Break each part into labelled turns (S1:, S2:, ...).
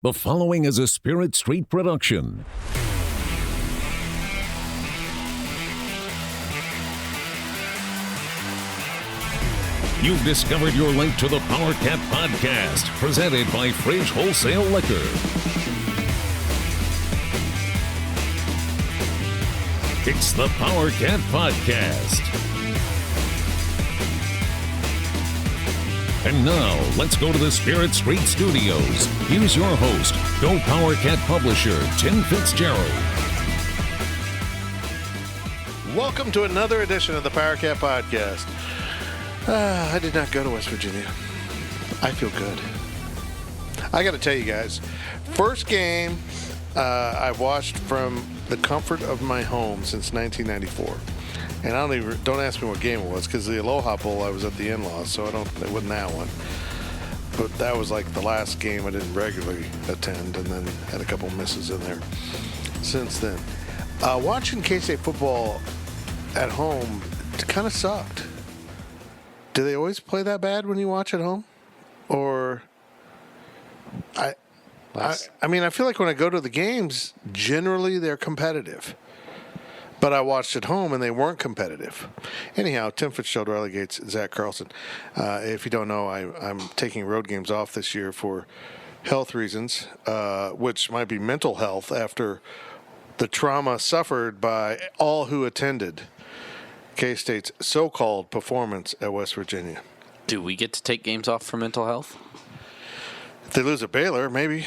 S1: The following is a Spirit Street production. You've discovered your link to the Powercat Podcast, presented by Fridge Wholesale Liquor. It's the Powercat Podcast. And now, let's go to the Spirit Street Studios. Here's your host, Go Powercat publisher, Tim Fitzgerald.
S2: Welcome to another edition of the Powercat Podcast. I did not go to West Virginia. I feel good. I got to tell you guys, first game I've watched from the comfort of my home since 1994. And don't ask me what game it was, because the Aloha Bowl I was at the in-laws, so it wasn't that one. But that was like the last game I didn't regularly attend, and then had a couple misses in there since then. Watching K-State football at home kind of sucked. Do they always play that bad when you watch at home? Or I mean, I feel like when I go to the games, generally they're competitive. But I watched at home, and they weren't competitive. Anyhow, Tim Fitzgerald relegates Zach Carlson. If you don't know, I'm taking road games off this year for health reasons, which might be mental health after the trauma suffered by all who attended K-State's so-called performance at West Virginia.
S3: Do we get to take games off for mental health?
S2: If they lose at Baylor, maybe.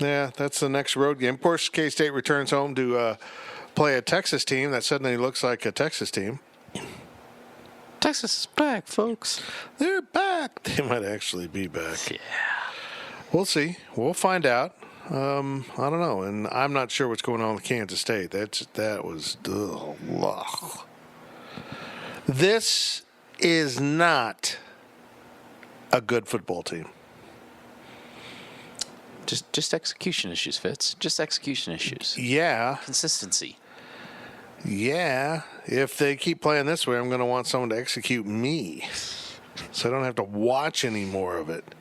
S2: Yeah, that's the next road game. Of course, K-State returns home to play a Texas team that suddenly looks like a Texas team.
S3: Texas is back, folks.
S2: They're back. They might actually be back.
S3: Yeah.
S2: We'll see. We'll find out. I don't know, and I'm not sure what's going on with Kansas State. That was ugh. This is not a good football team.
S3: Just execution issues, Fitz. Just execution issues.
S2: Yeah.
S3: Consistency.
S2: Yeah. If they keep playing this way, I'm going to want someone to execute me, so I don't have to watch any more of it.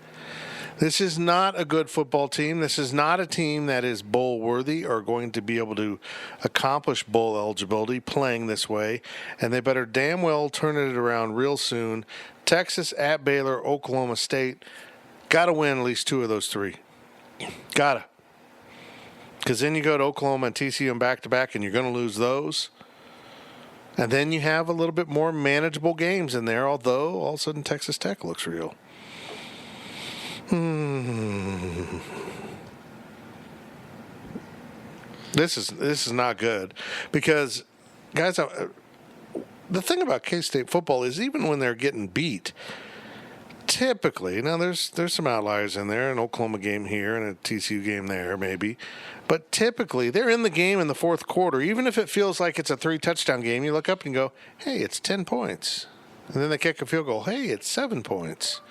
S2: This is not a good football team. This is not a team that is bowl worthy or going to be able to accomplish bowl eligibility playing this way. And they better damn well turn it around real soon. Texas at Baylor, Oklahoma State. Got to win at least two of those three. Gotta. Because then you go to Oklahoma and TCU and back-to-back, and you're going to lose those. And then you have a little bit more manageable games in there, although all of a sudden Texas Tech looks real. This is not good. Because, guys, the thing about K-State football is even when they're getting beat, typically, now there's some outliers in there, an Oklahoma game here and a TCU game there maybe, but typically they're in the game in the fourth quarter. Even if it feels like it's a 3-touchdown game, you look up and go, hey, it's 10 points. And then they kick a field goal, hey, it's 7 points.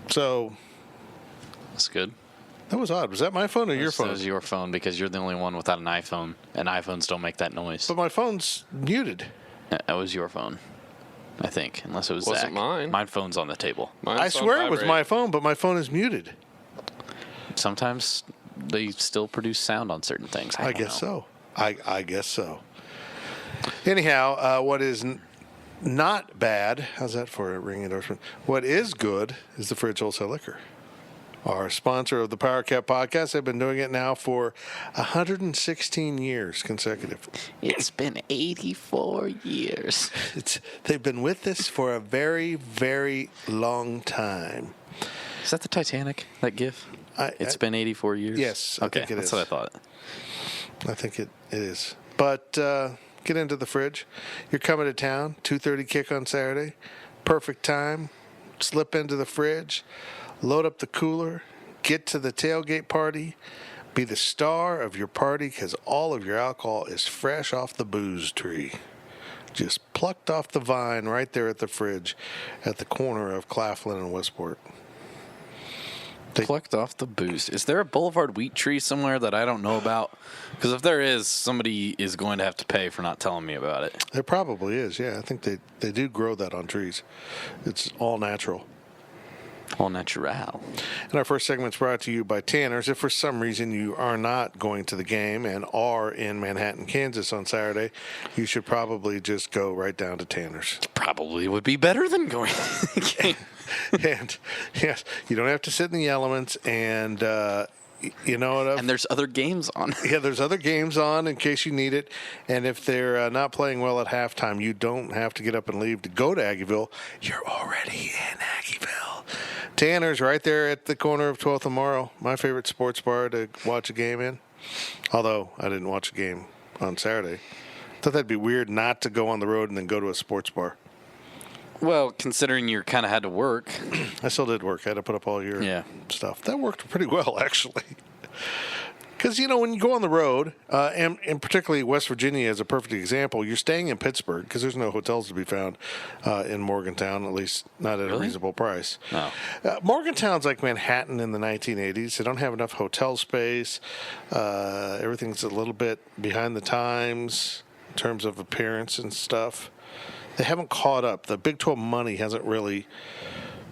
S2: So
S3: That's good.
S2: that was odd. Was that my phone or your phone?
S3: That was your phone, because you're the only one without an iPhone, and iPhones don't make that noise.
S2: But my phone's muted.
S3: That was your phone, I think, unless it was
S4: Wasn't
S3: Zach.
S4: mine.
S3: My phone's on the table.
S2: I swear it was my phone, but my phone is muted.
S3: Sometimes they still produce sound on certain things. I
S2: guess so. I guess so. Anyhow, what is not bad, how's that for a ring endorsement? What is good is the Fridge Wholesale Liquor. Our sponsor of the Powercat Podcast. They've been doing it now for 116 years consecutive.
S3: It's been 84 years.
S2: They've been with us for a very, very long time.
S3: Is that the Titanic, that gif? It's been 84 years?
S2: Yes, I think it
S3: that's
S2: is.
S3: what I thought.
S2: I think it is. But get into the fridge. You're coming to town, 2:30 kick on Saturday. Perfect time. Slip into the fridge. Load up the cooler, get to the tailgate party, be the star of your party because all of your alcohol is fresh off the booze tree. Just plucked off the vine right there at the fridge at the corner of Claflin and Westport.
S3: Plucked off the booze. Is there a Boulevard wheat tree somewhere that I don't know about? Because if there is, somebody is going to have to pay for not telling me about it.
S2: There probably is, yeah. I think they do grow that on trees. It's all natural.
S3: Au natural.
S2: And our first segment is brought to you by Tanner's. If for some reason you are not going to the game and are in Manhattan, Kansas on Saturday, you should probably just go right down to Tanner's.
S3: Probably would be better than going to the game.
S2: And yes, you don't have to sit in the elements, and you know what?
S3: And there's other games on.
S2: Yeah, there's other games on in case you need it. And if they're not playing well at halftime, you don't have to get up and leave to go to Aggieville. You're already in Aggieville. Tanner's right there at the corner of 12th and Morrow. My favorite sports bar to watch a game in. Although I didn't watch a game on Saturday. Thought that'd be weird not to go on the road and then go to a sports bar.
S3: Well, considering you kind of had to work.
S2: I still did work. I had to put up all your stuff. That worked pretty well, actually. Because, you know, when you go on the road, and particularly West Virginia is a perfect example, you're staying in Pittsburgh because there's no hotels to be found in Morgantown, at least not at a reasonable price.
S3: No.
S2: Morgantown's like Manhattan in the 1980s. They don't have enough hotel space. Everything's a little bit behind the times in terms of appearance and stuff. They haven't caught up. The Big 12 money hasn't really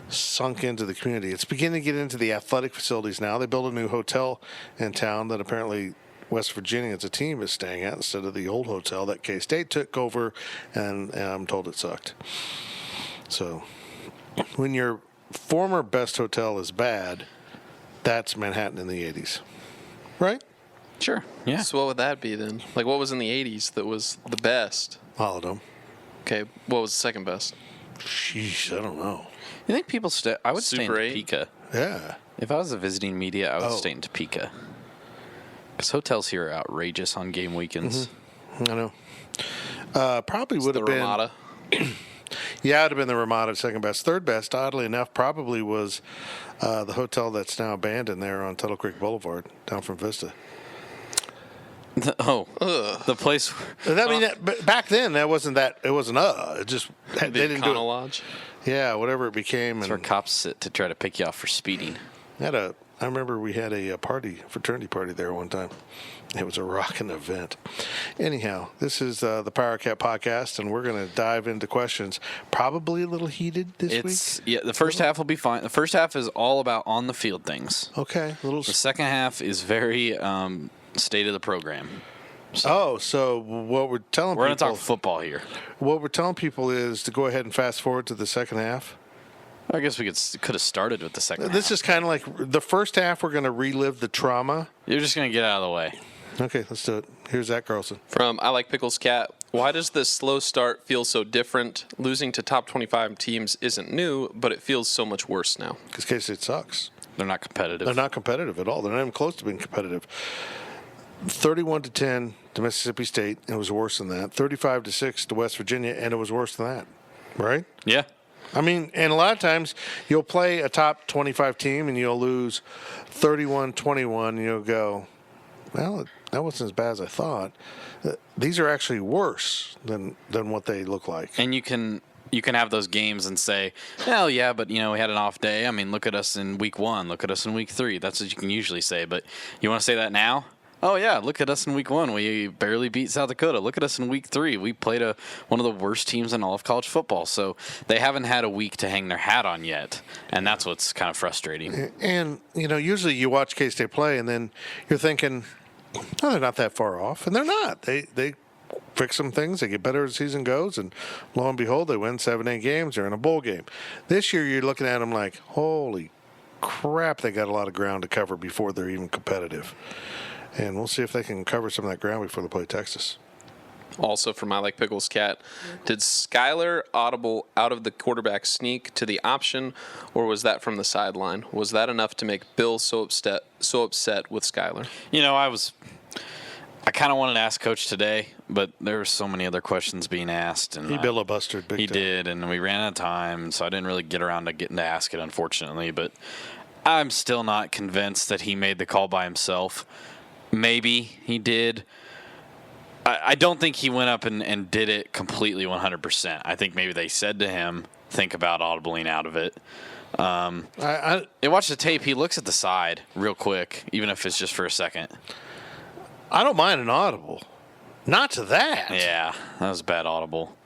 S2: sunk into the community. It's beginning to get into the athletic facilities now. They built a new hotel in town that apparently West Virginia as a team is staying at instead of the old hotel that K-State took over, and I'm told it sucked. So when your former best hotel is bad, that's Manhattan in the 80s. Right?
S3: Sure, yeah.
S4: So what would that be then? Like, what was in the 80s that was the best?
S2: All of them.
S4: Okay, what was the second best?
S2: Sheesh, I don't know.
S3: You think people stay? I would stay in
S4: Super 8?
S3: Topeka.
S2: Yeah.
S3: If I was a visiting media, I would stay in Topeka. Because hotels here are outrageous on game weekends.
S2: Mm-hmm. I know. Probably would have been.
S4: Ramada.
S2: Yeah, it would have been the Ramada second best. Third best, oddly enough, probably was the hotel that's now abandoned there on Tuttle Creek Boulevard down from Vista.
S3: The place.
S2: I mean, but back then that wasn't that. It wasn't. It just they didn't do it.
S4: Lodge.
S2: Yeah, whatever it became.
S3: That's where cops sit to try to pick you off for speeding.
S2: I remember we had a fraternity party there one time. It was a rocking event. Anyhow, this is the Powercat Podcast, and we're going to dive into questions. Probably a little heated this week.
S3: Yeah, the first half will be fine. The first half is all about on the field things.
S2: Okay,
S3: The second half is very state of the program.
S2: So what we're telling
S3: We're
S2: people,
S3: going to talk football here.
S2: What we're telling people is to go ahead and fast forward to the second half.
S3: I guess we could have started with the second half.
S2: This is kind of like the first half. We're going to relive the trauma.
S3: You're just going to get out of the way.
S2: Okay, let's do it. Here's Zach Carlson.
S4: From I Like Pickles Cat. Why does this slow start feel so different? Losing to top 25 teams isn't new, but it feels so much worse now.
S2: Because K-State sucks.
S3: They're not competitive.
S2: They're not competitive at all. They're not even close to being competitive. 31-10 to Mississippi State, and it was worse than that. 35-6 to West Virginia, and it was worse than that. Right?
S3: Yeah.
S2: I mean, and a lot of times you'll play a top 25 team and you'll lose 31-21, and you'll go, well, that wasn't as bad as I thought. These are actually worse than what they look like.
S3: And you can have those games and say, well, yeah, but, we had an off day. I mean, look at us in week 1. Look at us in week 3. That's what you can usually say. But you want to say that now? Oh, yeah, look at us in week 1. We barely beat South Dakota. Look at us in week 3. We played one of the worst teams in all of college football. So they haven't had a week to hang their hat on yet, and that's what's kind of frustrating.
S2: And, usually you watch K-State play, and then you're thinking, oh, they're not that far off. And they're not. They fix some things. They get better as the season goes, and lo and behold, they win 7-8 games. They're in a bowl game. This year you're looking at them like, holy crap, they got a lot of ground to cover before they're even competitive. And we'll see if they can cover some of that ground before they play Texas.
S4: Also from I Like Pickles Cat, did Skyler audible out of the quarterback sneak to the option, or was that from the sideline? Was that enough to make Bill so upset with Skyler?
S3: I kind of wanted to ask Coach today, but there were so many other questions being asked. And
S2: He filibustered big time.
S3: He did, and we ran out of time, so I didn't really get around to getting to ask it, unfortunately. But I'm still not convinced that he made the call by himself. Maybe he did. I don't think he went up and did it completely 100%. I think maybe they said to him, think about audibling out of it. They watch the tape. He looks at the side real quick, even if it's just for a second.
S2: I don't mind an audible. Not to that.
S3: Yeah, that was a bad audible.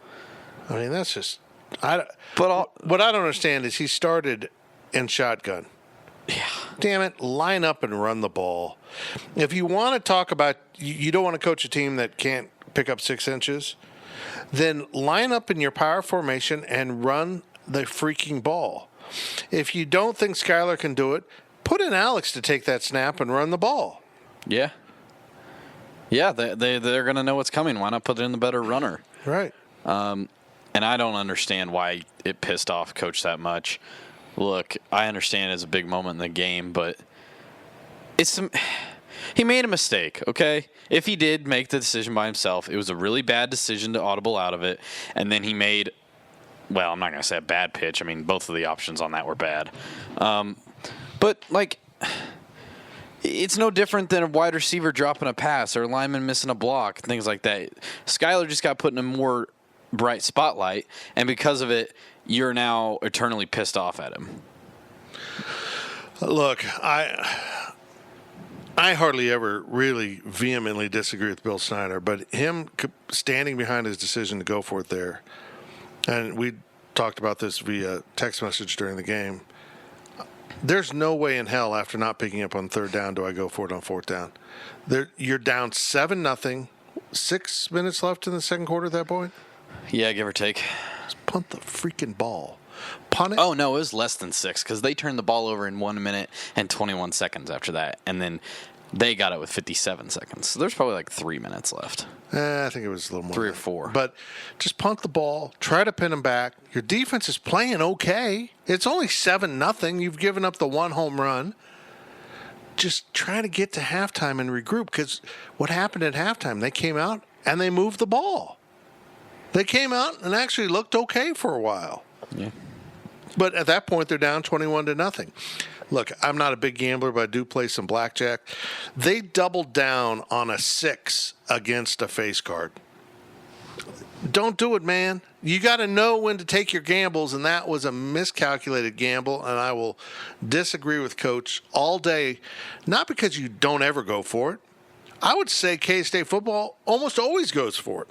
S2: I mean, that's just... what I don't understand is he started and shotgun.
S3: Yeah.
S2: Damn it, line up and run the ball. If you want to talk about, you don't want to coach a team that can't pick up 6 inches, then line up in your power formation and run the freaking ball. If you don't think Skylar can do it, put in Alex to take that snap and run the ball.
S3: Yeah. Yeah, they're going to know what's coming. Why not put in the better runner?
S2: Right.
S3: And I don't understand why it pissed off Coach that much. Look, I understand it's a big moment in the game, but he made a mistake, okay? If he did make the decision by himself, it was a really bad decision to audible out of it, and then he made, well, I'm not going to say a bad pitch. I mean, both of the options on that were bad. But, like, it's no different than a wide receiver dropping a pass or a lineman missing a block, things like that. Skylar just got put in a more bright spotlight, and because of it, you're now eternally pissed off at him.
S2: Look, I hardly ever really vehemently disagree with Bill Snyder, but him standing behind his decision to go for it there, and we talked about this via text message during the game, there's no way in hell after not picking up on 3rd down do I go for it on 4th down. You're down 7-0, 6 minutes left in the second quarter at that point?
S3: Yeah, give or take.
S2: Just punt the freaking ball. Punt it.
S3: Oh, no, it was less than 6 because they turned the ball over in 1 minute and 21 seconds after that. And then they got it with 57 seconds. So there's probably like 3 minutes left.
S2: I think it was a little more.
S3: 3 or 4.
S2: But just punt the ball. Try to pin them back. Your defense is playing okay. It's only 7-0. You've given up the 1 home run. Just try to get to halftime and regroup, because what happened at halftime, they came out and they moved the ball. They came out and actually looked okay for a while.
S3: Yeah.
S2: But at that point, they're down 21-0. Look, I'm not a big gambler, but I do play some blackjack. They doubled down on a 6 against a face card. Don't do it, man. You got to know when to take your gambles, and that was a miscalculated gamble, and I will disagree with Coach all day, not because you don't ever go for it. I would say K-State football almost always goes for it.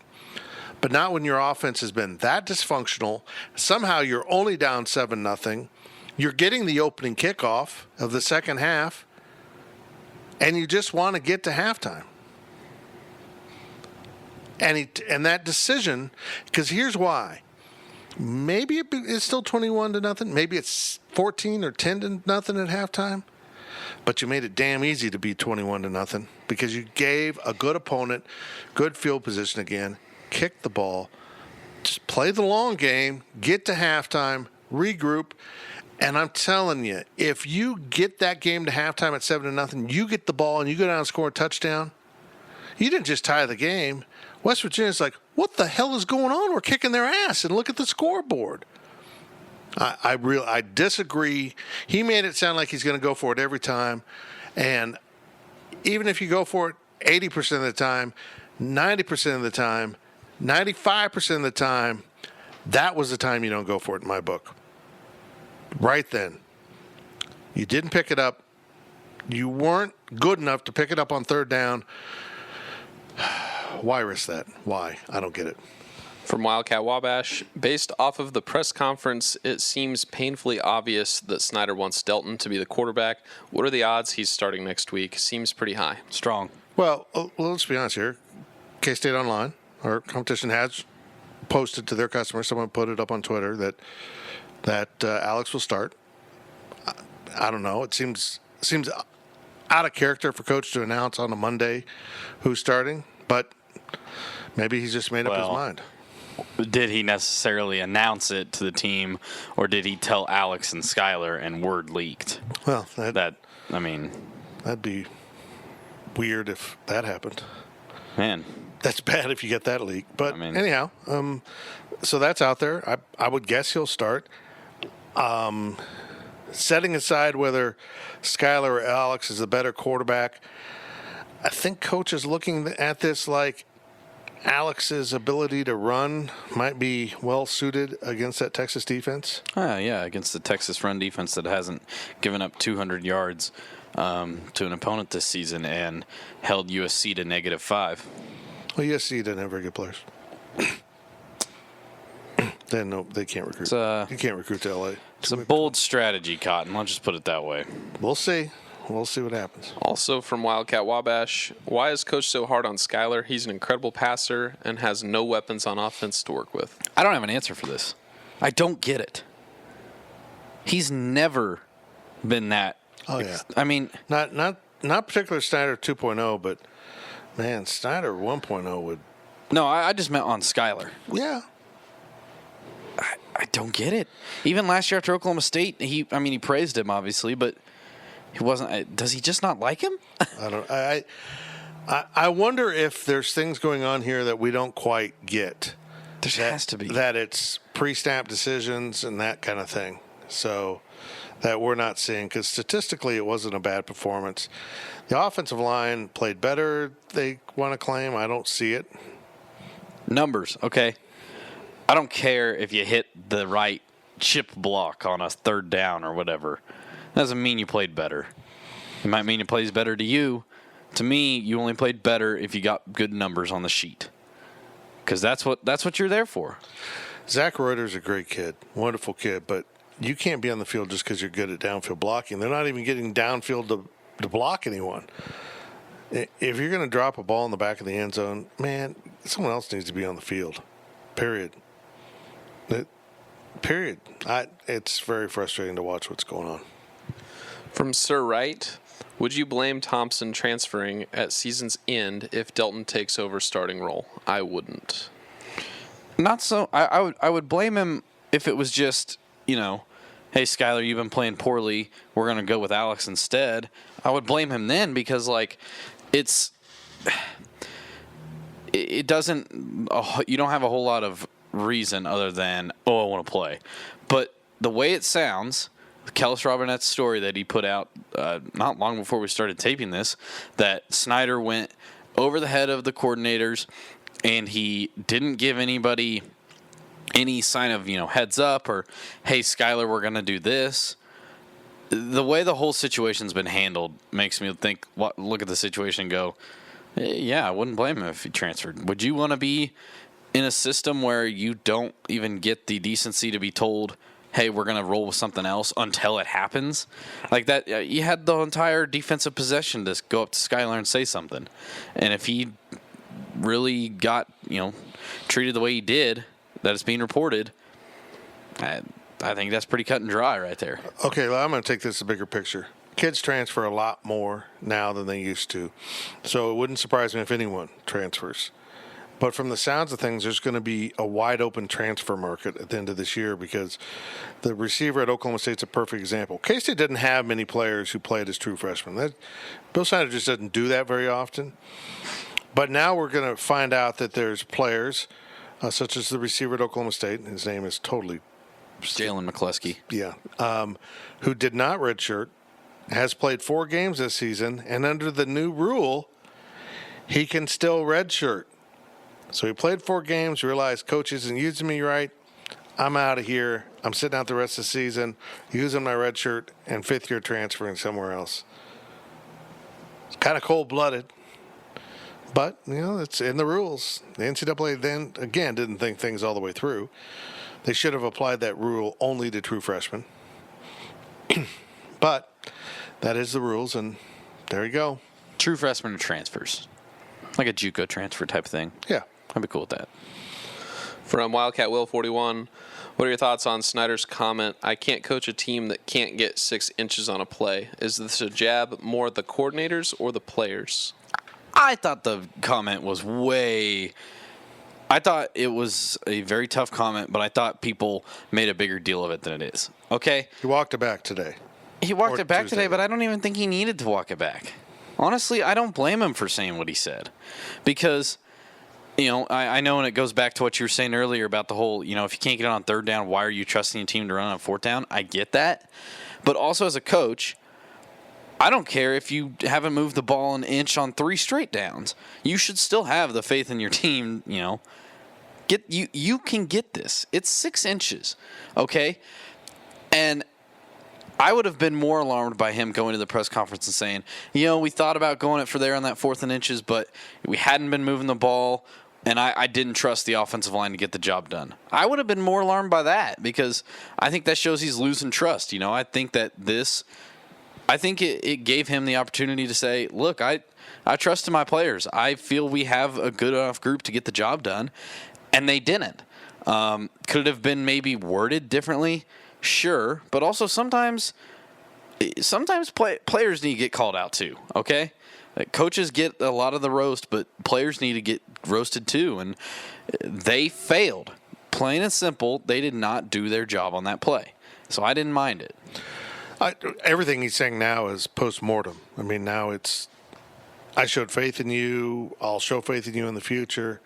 S2: But not when your offense has been that dysfunctional. Somehow you're only down 7-0. You're getting the opening kickoff of the second half, and you just want to get to halftime. And that decision, because here's why. Maybe it's still 21-0. Maybe it's 14 or 10-0 at halftime. But you made it damn easy to beat 21-0 because you gave a good opponent good field position again. Kick the ball, just play the long game, get to halftime, regroup, and I'm telling you, if you get that game to halftime at 7-0, you get the ball and you go down and score a touchdown, you didn't just tie the game. West Virginia's like, what the hell is going on? We're kicking their ass, and look at the scoreboard. I disagree. He made it sound like he's going to go for it every time, and even if you go for it 80% of the time, 90% of the time, 95% of the time, that was the time you don't go for it in my book. Right then. You didn't pick it up. You weren't good enough to pick it up on 3rd down. Why risk that? Why? I don't get it.
S4: From Wildcat Wabash, based off of the press conference, it seems painfully obvious that Snyder wants Delton to be the quarterback. What are the odds he's starting next week? Seems pretty high.
S3: Strong.
S2: Well, let's be honest here. K-State Online, our competition, has posted to their customers. Someone put it up on Twitter that Alex will start. I don't know. It seems out of character for Coach to announce on a Monday who's starting, but maybe he's just made up his mind.
S3: Did he necessarily announce it to the team, or did he tell Alex and Skylar and word leaked?
S2: Well,
S3: that'd
S2: be weird if that happened.
S3: Man.
S2: That's bad if you get that leak. But anyhow, so that's out there. I would guess he'll start. Setting aside whether Skylar or Alex is the better quarterback, I think Coach is looking at this like Alex's ability to run might be well suited against that Texas defense.
S3: Yeah, against the Texas run defense that hasn't given up 200 yards to an opponent this season and held USC to -5.
S2: Well, USC doesn't have very good players. They can't recruit. You can't recruit to LA.
S3: It's a bold strategy, Cotton. Let's just put it that way.
S2: We'll see. We'll see what happens.
S4: Also from Wildcat Wabash, why is Coach so hard on Skyler? He's an incredible passer and has no weapons on offense to work with.
S3: I don't have an answer for this. I don't get it. He's never been that.
S2: Oh, yeah.
S3: I mean,
S2: Not particular Snyder 2.0, but, man, Snyder 1.0 would.
S3: no, I just meant on Skyler.
S2: Yeah.
S3: I don't get it. Even last year after Oklahoma State, he praised him, obviously, but he wasn't. Does he just not like him?
S2: I don't. I wonder if there's things going on here that we don't quite get.
S3: There has to be.
S2: That it's pre-snap decisions and that kind of thing. So that we're not seeing, because statistically it wasn't a bad performance. The offensive line played better, they want to claim. I don't see it.
S3: Numbers, okay. I don't care if you hit the right chip block on a third down or whatever. That doesn't mean you played better. It might mean it plays better to you. To me, you only played better if you got good numbers on the sheet, because that's what you're there for.
S2: Zach Reuter's a great kid, wonderful kid, but you can't be on the field just because you're good at downfield blocking. They're not even getting downfield to block anyone. If you're going to drop a ball in the back of the end zone, man, someone else needs to be on the field. Period. It's very frustrating to watch what's going on.
S4: From Sir Wright, would you blame Thompson transferring at season's end if Delton takes over starting role? I wouldn't.
S3: Not so. I would blame him if it was just, hey, Skyler, you've been playing poorly. We're going to go with Alex instead. I would blame him then, because, it doesn't – you don't have a whole lot of reason other than, I want to play. But the way it sounds, Kellis Robinette's story that he put out not long before we started taping this, that Snyder went over the head of the coordinators and he didn't give anybody any sign of, heads up or, hey, Skyler, we're going to do this. The way the whole situation's been handled makes me think, look at the situation and go, yeah, I wouldn't blame him if he transferred. Would you want to be in a system where you don't even get the decency to be told, hey, we're going to roll with something else until it happens? Like that, you had the entire defensive possession to go up to Skyler and say something. And if he really got, treated the way he did, that it's being reported, I think that's pretty cut and dry right there.
S2: Okay, well, I'm going to take this a bigger picture. Kids transfer a lot more now than they used to. So it wouldn't surprise me if anyone transfers. But from the sounds of things, there's going to be a wide open transfer market at the end of this year, because the receiver at Oklahoma State's a perfect example. K-State didn't have many players who played as true freshmen. Bill Snyder just doesn't do that very often. But now we're going to find out that there's players such as the receiver at Oklahoma State. His name is totally
S3: Jalen McCluskey.
S2: Yeah. Who did not redshirt, has played 4 games this season, and under the new rule, he can still redshirt. So he played 4 games, realized coach isn't using me right. I'm out of here. I'm sitting out the rest of the season, using my red shirt, and 5th year transferring somewhere else. It's kind of cold-blooded. But, it's in the rules. The NCAA then, again, didn't think things all the way through. They should have applied that rule only to true freshmen. But that is the rules, and there you go.
S3: True freshman transfers. Like a JUCO transfer type of thing.
S2: Yeah.
S3: I'd be cool with that.
S4: From Wildcat Will 41, what are your thoughts on Snyder's comment, I can't coach a team that can't get 6 inches on a play? Is this a jab more at the coordinators or the players?
S3: I thought the comment was I thought it was a very tough comment, but I thought people made a bigger deal of it than it is. Okay?
S2: He walked it back today.
S3: He walked it back
S2: Tuesday.
S3: today, but I don't even think he needed to walk it back. Honestly, I don't blame him for saying what he said, because I know, and it goes back to what you were saying earlier about the whole, if you can't get it on 3rd down, why are you trusting your team to run on 4th down? I get that. But also as a coach, I don't care if you haven't moved the ball an inch on 3 straight downs. You should still have the faith in your team, You can get this. It's 6 inches, okay? And I would have been more alarmed by him going to the press conference and saying, we thought about going it for there on that 4th and inches, but we hadn't been moving the ball. and I didn't trust the offensive line to get the job done. I would have been more alarmed by that because I think that shows he's losing trust. You know, I think it gave him the opportunity to say, look, I trust in my players. I feel we have a good enough group to get the job done, and they didn't. Could it have been maybe worded differently? Sure, but also sometimes players need to get called out too, okay? Coaches get a lot of the roast, but players need to get roasted too, and they failed. Plain and simple, they did not do their job on that play. So I didn't mind it.
S2: Everything he's saying now is post-mortem. I mean, now it's, I showed faith in you, I'll show faith in you in the future.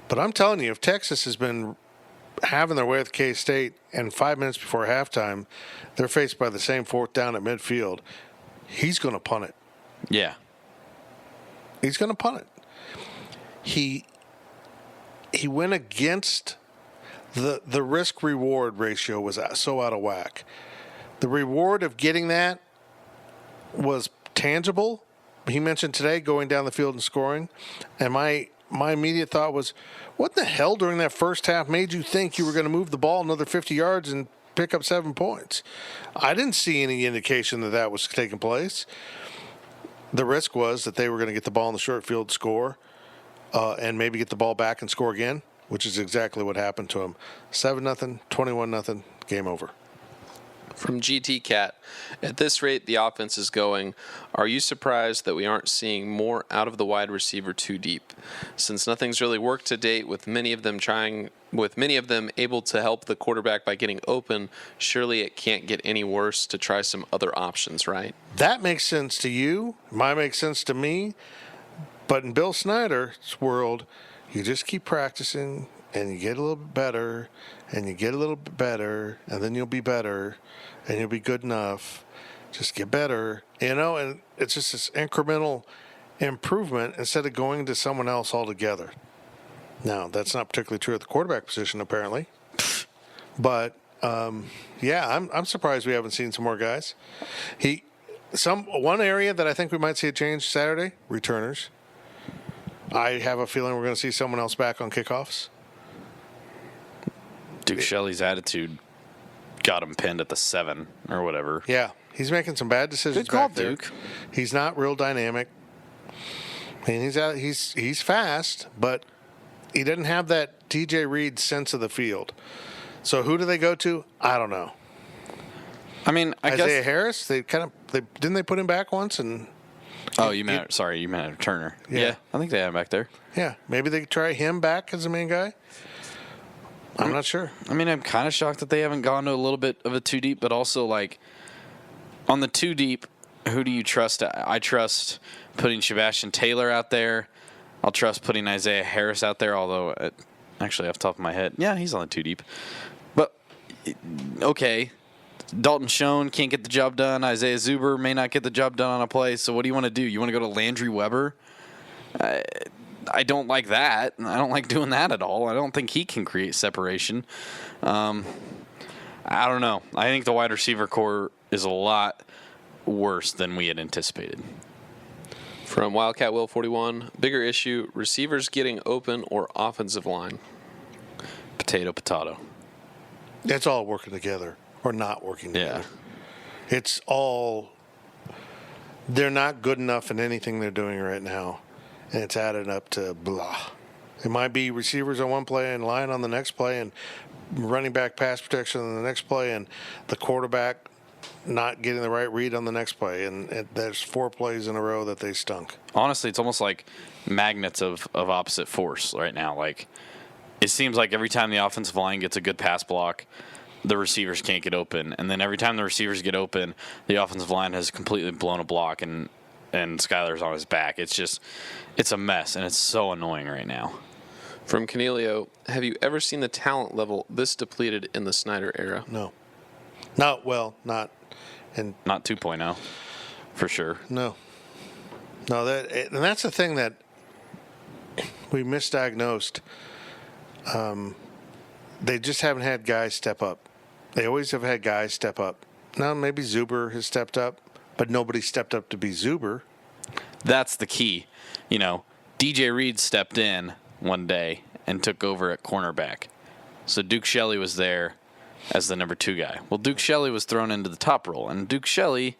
S2: But I'm telling you, if Texas has been having their way with K-State and 5 minutes before halftime, they're faced by the same fourth down at midfield, he's going to punt it.
S3: Yeah.
S2: He's going to punt it. He went against the risk-reward ratio was so out of whack. The reward of getting that was tangible. He mentioned today going down the field and scoring. And my immediate thought was, what the hell during that first half made you think you were going to move the ball another 50 yards and pick up 7 points? I didn't see any indication that was taking place. The risk was that they were going to get the ball in the short field, score, and maybe get the ball back and score again, which is exactly what happened to him. 7-0, 21-0, game over.
S4: From GT Cat, at this rate the offense is going, are you surprised that we aren't seeing more out of the wide receiver too deep? Since nothing's really worked to date with many of them able to help the quarterback by getting open, surely it can't get any worse to try some other options, right?
S2: That makes sense to you. Might make sense to me. But in Bill Snyder's world, you just keep practicing and you get a little bit better and you get a little bit better and then you'll be better and you'll be good enough. Just get better, and it's just this incremental improvement instead of going to someone else altogether. Now, that's not particularly true at the quarterback position, apparently. But, I'm surprised we haven't seen some more guys. One area that I think we might see a change Saturday, returners. I have a feeling we're going to see someone else back on kickoffs.
S3: Duke Shelley's attitude got him pinned at the 7 or whatever.
S2: Yeah, he's making some bad decisions
S3: Good call,
S2: back there.
S3: Duke.
S2: He's not real dynamic. I mean, he's fast, but he doesn't have that TJ Reed sense of the field. So who do they go to? I don't know.
S3: I mean,
S2: Isaiah Harris. Didn't they put him back once and.
S3: Oh, you meant Turner. Yeah, I think they have him back there.
S2: Yeah, maybe they try him back as the main guy. I'm not sure.
S3: I mean, I'm kind of shocked that they haven't gone to a little bit of a 2 deep, but also like on the 2 deep, who do you trust? I trust putting Sebastian Taylor out there. I'll trust putting Isaiah Harris out there, although actually off the top of my head, yeah, he's on the 2 deep. But okay, Dalton Schoen can't get the job done. Isaiah Zuber may not get the job done on a play. So what do you want to do? You want to go to Landry Weber? I don't like that. I don't like doing that at all. I don't think he can create separation. I don't know. I think the wide receiver core is a lot worse than we had anticipated.
S4: From Wildcat Will 41, bigger issue, receivers getting open or offensive line?
S3: Potato.
S2: It's all working together or not working together.
S3: Yeah.
S2: It's all – they're not good enough in anything they're doing right now. And it's added up to blah. It might be receivers on one play and line on the next play and running back pass protection on the next play and the quarterback not getting the right read on the next play. And there's 4 plays in a row that they stunk.
S3: Honestly, it's almost like magnets of opposite force right now. Like, it seems like every time the offensive line gets a good pass block, the receivers can't get open. And then every time the receivers get open, the offensive line has completely blown a block and Skyler's on his back. It's a mess, and it's so annoying right now.
S4: From Cornelio, have you ever seen the talent level this depleted in the Snyder era?
S2: No. Not
S3: 2.0, for sure.
S2: No, and that's the thing that we misdiagnosed. They just haven't had guys step up. They always have had guys step up. Now maybe Zuber has stepped up, but nobody stepped up to be Zuber.
S3: That's the key. DJ Reed stepped in, one day and took over at cornerback. So Duke Shelley was there as the number 2 guy. Well, Duke Shelley was thrown into the top role, and Duke Shelley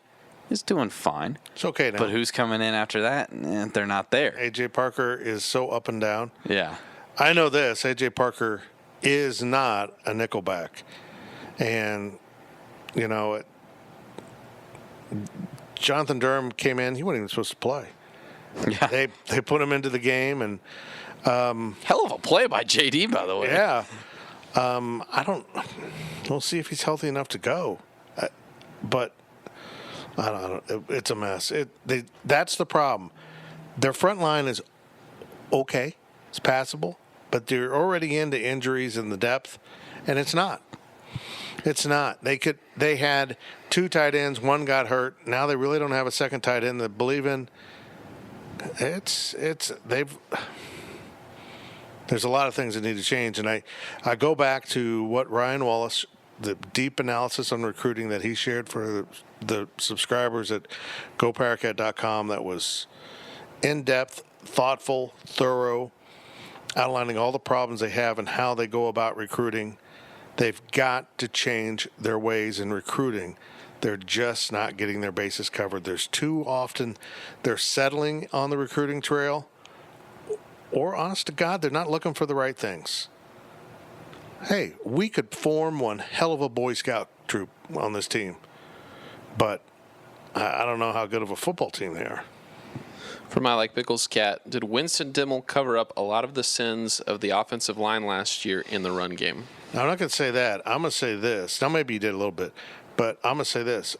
S3: is doing fine.
S2: It's okay now.
S3: But who's coming in after that? They're not there.
S2: A.J. Parker is so up and down.
S3: Yeah.
S2: I know this. A.J. Parker is not a nickelback. And, you know, Jonathan Durham came in. He wasn't even supposed to play.
S3: Yeah.
S2: They put him into the game. And
S3: hell of a play by JD, by the way.
S2: yeah. We'll see if he's healthy enough to go. But I don't know. It's a mess. That's the problem. Their front line is okay. It's passable. But they're already into injuries in the depth, and it's not. It's not. They had 2 tight ends. One got hurt. Now they really don't have a second tight end that believe in. There's a lot of things that need to change, and I go back to what Ryan Wallace, the deep analysis on recruiting that he shared for the subscribers at GoPowercat.com. That was in-depth, thoughtful, thorough, outlining all the problems they have and how they go about recruiting. They've got to change their ways in recruiting. They're just not getting their bases covered. There's too often they're settling on the recruiting trail, or honest to God, they're not looking for the right things. Hey, we could form one hell of a Boy Scout troop on this team, but I don't know how good of a football team they are.
S4: For my Like Pickles Cat, did Winston Dimmel cover up a lot of the sins of the offensive line last year in the run game?
S2: Now, I'm not going to say that. I'm going to say this. Now, maybe he did a little bit, but I'm going to say this.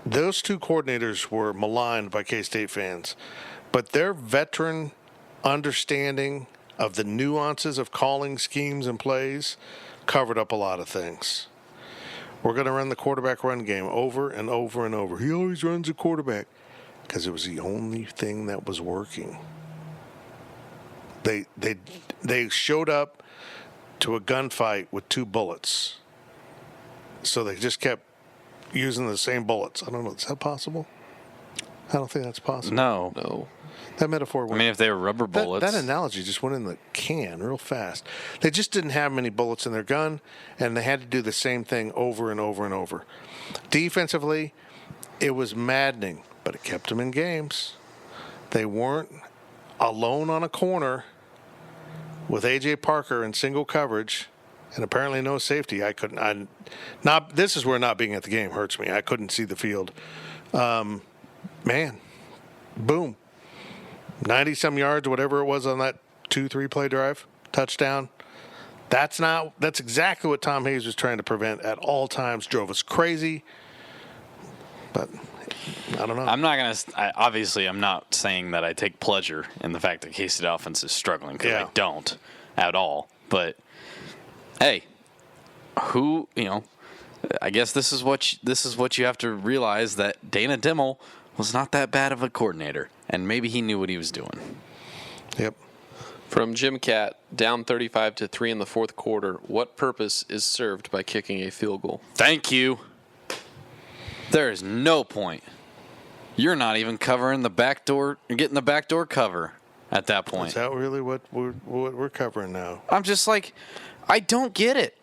S2: Those 2 coordinators were maligned by K-State fans, but their veteran understanding of the nuances of calling schemes and plays covered up a lot of things. We're going to run the quarterback run game over and over and over. He always runs a quarterback because it was the only thing that was working. They showed up to a gunfight with 2 bullets. So they just kept using the same bullets. I don't know. Is that possible? I don't think that's possible.
S3: No.
S2: That metaphor went.
S3: I mean, if they were rubber bullets.
S2: That analogy just went in the can real fast. They just didn't have many bullets in their gun, and they had to do the same thing over and over and over. Defensively, it was maddening, but it kept them in games. They weren't alone on a corner with A.J. Parker in single coverage and apparently no safety. This is where not being at the game hurts me. I couldn't see the field. Man, boom. 90-some yards, whatever it was on that 2-3 play drive, touchdown. That's exactly what Tom Hayes was trying to prevent at all times. Drove us crazy. But I don't know.
S3: I'm not saying that I take pleasure in the fact that K-State offense is struggling, because I don't at all. But hey, I guess this is what you have to realize, that Dana Dimmel was not that bad of a coordinator, and maybe he knew what he was doing.
S2: Yep.
S4: From Jim Cat, down 35-3 in the 4th quarter, what purpose is served by kicking a field goal?
S3: Thank you. There is no point. You're not even covering the back door, getting the back door cover at that point.
S2: Is that really what we're covering now?
S3: I'm just like, I don't get it.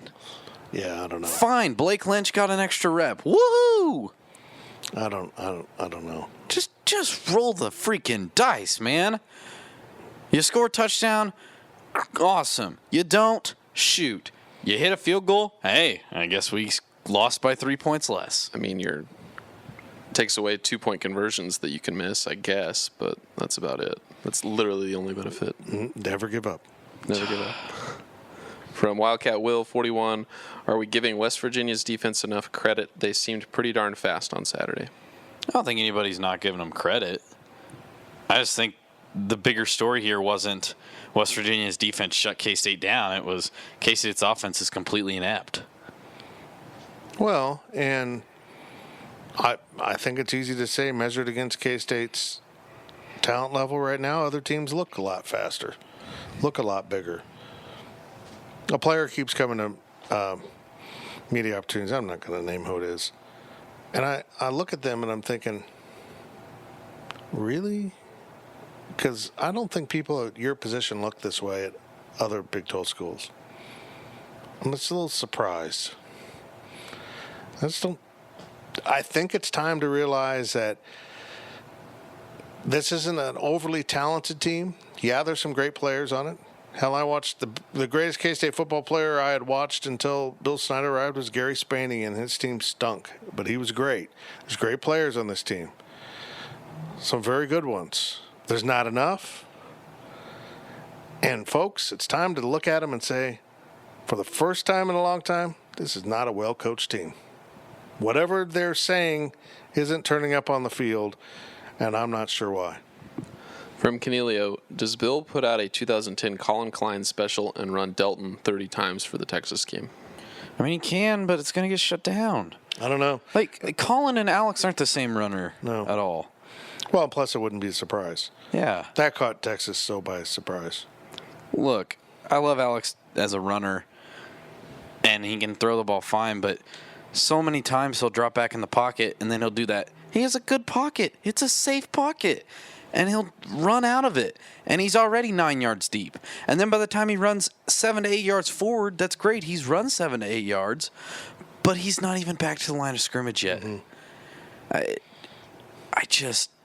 S2: Yeah, I don't know.
S3: Fine, Blake Lynch got an extra rep. Woohoo!
S2: I don't know.
S3: Just roll the freaking dice, man. You score a touchdown, awesome. You don't, shoot. You hit a field goal, hey, I guess we lost by 3 points less.
S4: I mean, takes away 2-point conversions that you can miss, I guess, but that's about it. That's literally the only benefit.
S2: Never give up.
S4: Never give up. From Wildcat Will 41, are we giving West Virginia's defense enough credit? They seemed pretty darn fast on Saturday.
S3: I don't think anybody's not giving them credit. I just think the bigger story here wasn't West Virginia's defense shut K-State down. It was K-State's offense is completely inept.
S2: Well, and I think it's easy to say, measured against K-State's talent level right now, other teams look a lot faster, look a lot bigger. A player keeps coming to media opportunities. I'm not going to name who it is. And I look at them and I'm thinking, really? because I don't think people at your position look this way at other Big 12 schools. I'm just a little surprised. I think it's time to realize that this isn't an overly talented team. Yeah, there's some great players on it. Hell, I watched the greatest K-State football player I had watched until Bill Snyder arrived was Gary Spaney, and his team stunk. But he was great. There's great players on this team. Some very good ones. There's not enough. And, folks, it's time to look at them and say, for the first time in a long time, this is not a well-coached team. Whatever they're saying isn't turning up on the field, and I'm not sure why.
S4: From Canelio, does Bill put out a 2010 Colin Klein special and run Delton 30 times for the Texas game?
S3: I mean, he can, but it's going to get shut down.
S2: I don't know.
S3: Like, Colin and Alex aren't the same runner at all.
S2: Well, plus it wouldn't be a surprise.
S3: Yeah.
S2: That caught Texas so by surprise.
S3: Look, I love Alex as a runner, and he can throw the ball fine, but so many times he'll drop back in the pocket, and then he'll do that. He has a good pocket. It's a safe pocket. And he'll run out of it. And he's already 9 yards deep. And then by the time he runs 7 to 8 yards forward, that's great. He's run 7 to 8 yards. But he's not even back to the line of scrimmage yet.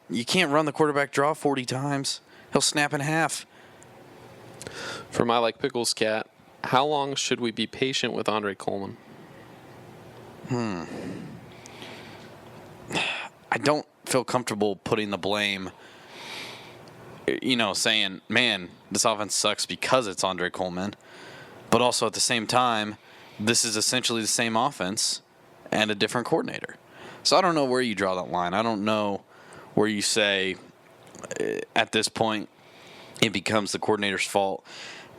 S3: You can't run the quarterback draw 40 times. He'll snap in half.
S4: For my like pickles cat, how long should we be patient with Andre Coleman?
S3: I don't feel comfortable putting the blame, saying, man, this offense sucks because it's Andre Coleman. But also at the same time, this is essentially the same offense and a different coordinator. So I don't know where you draw that line. I don't know where you say at this point it becomes the coordinator's fault.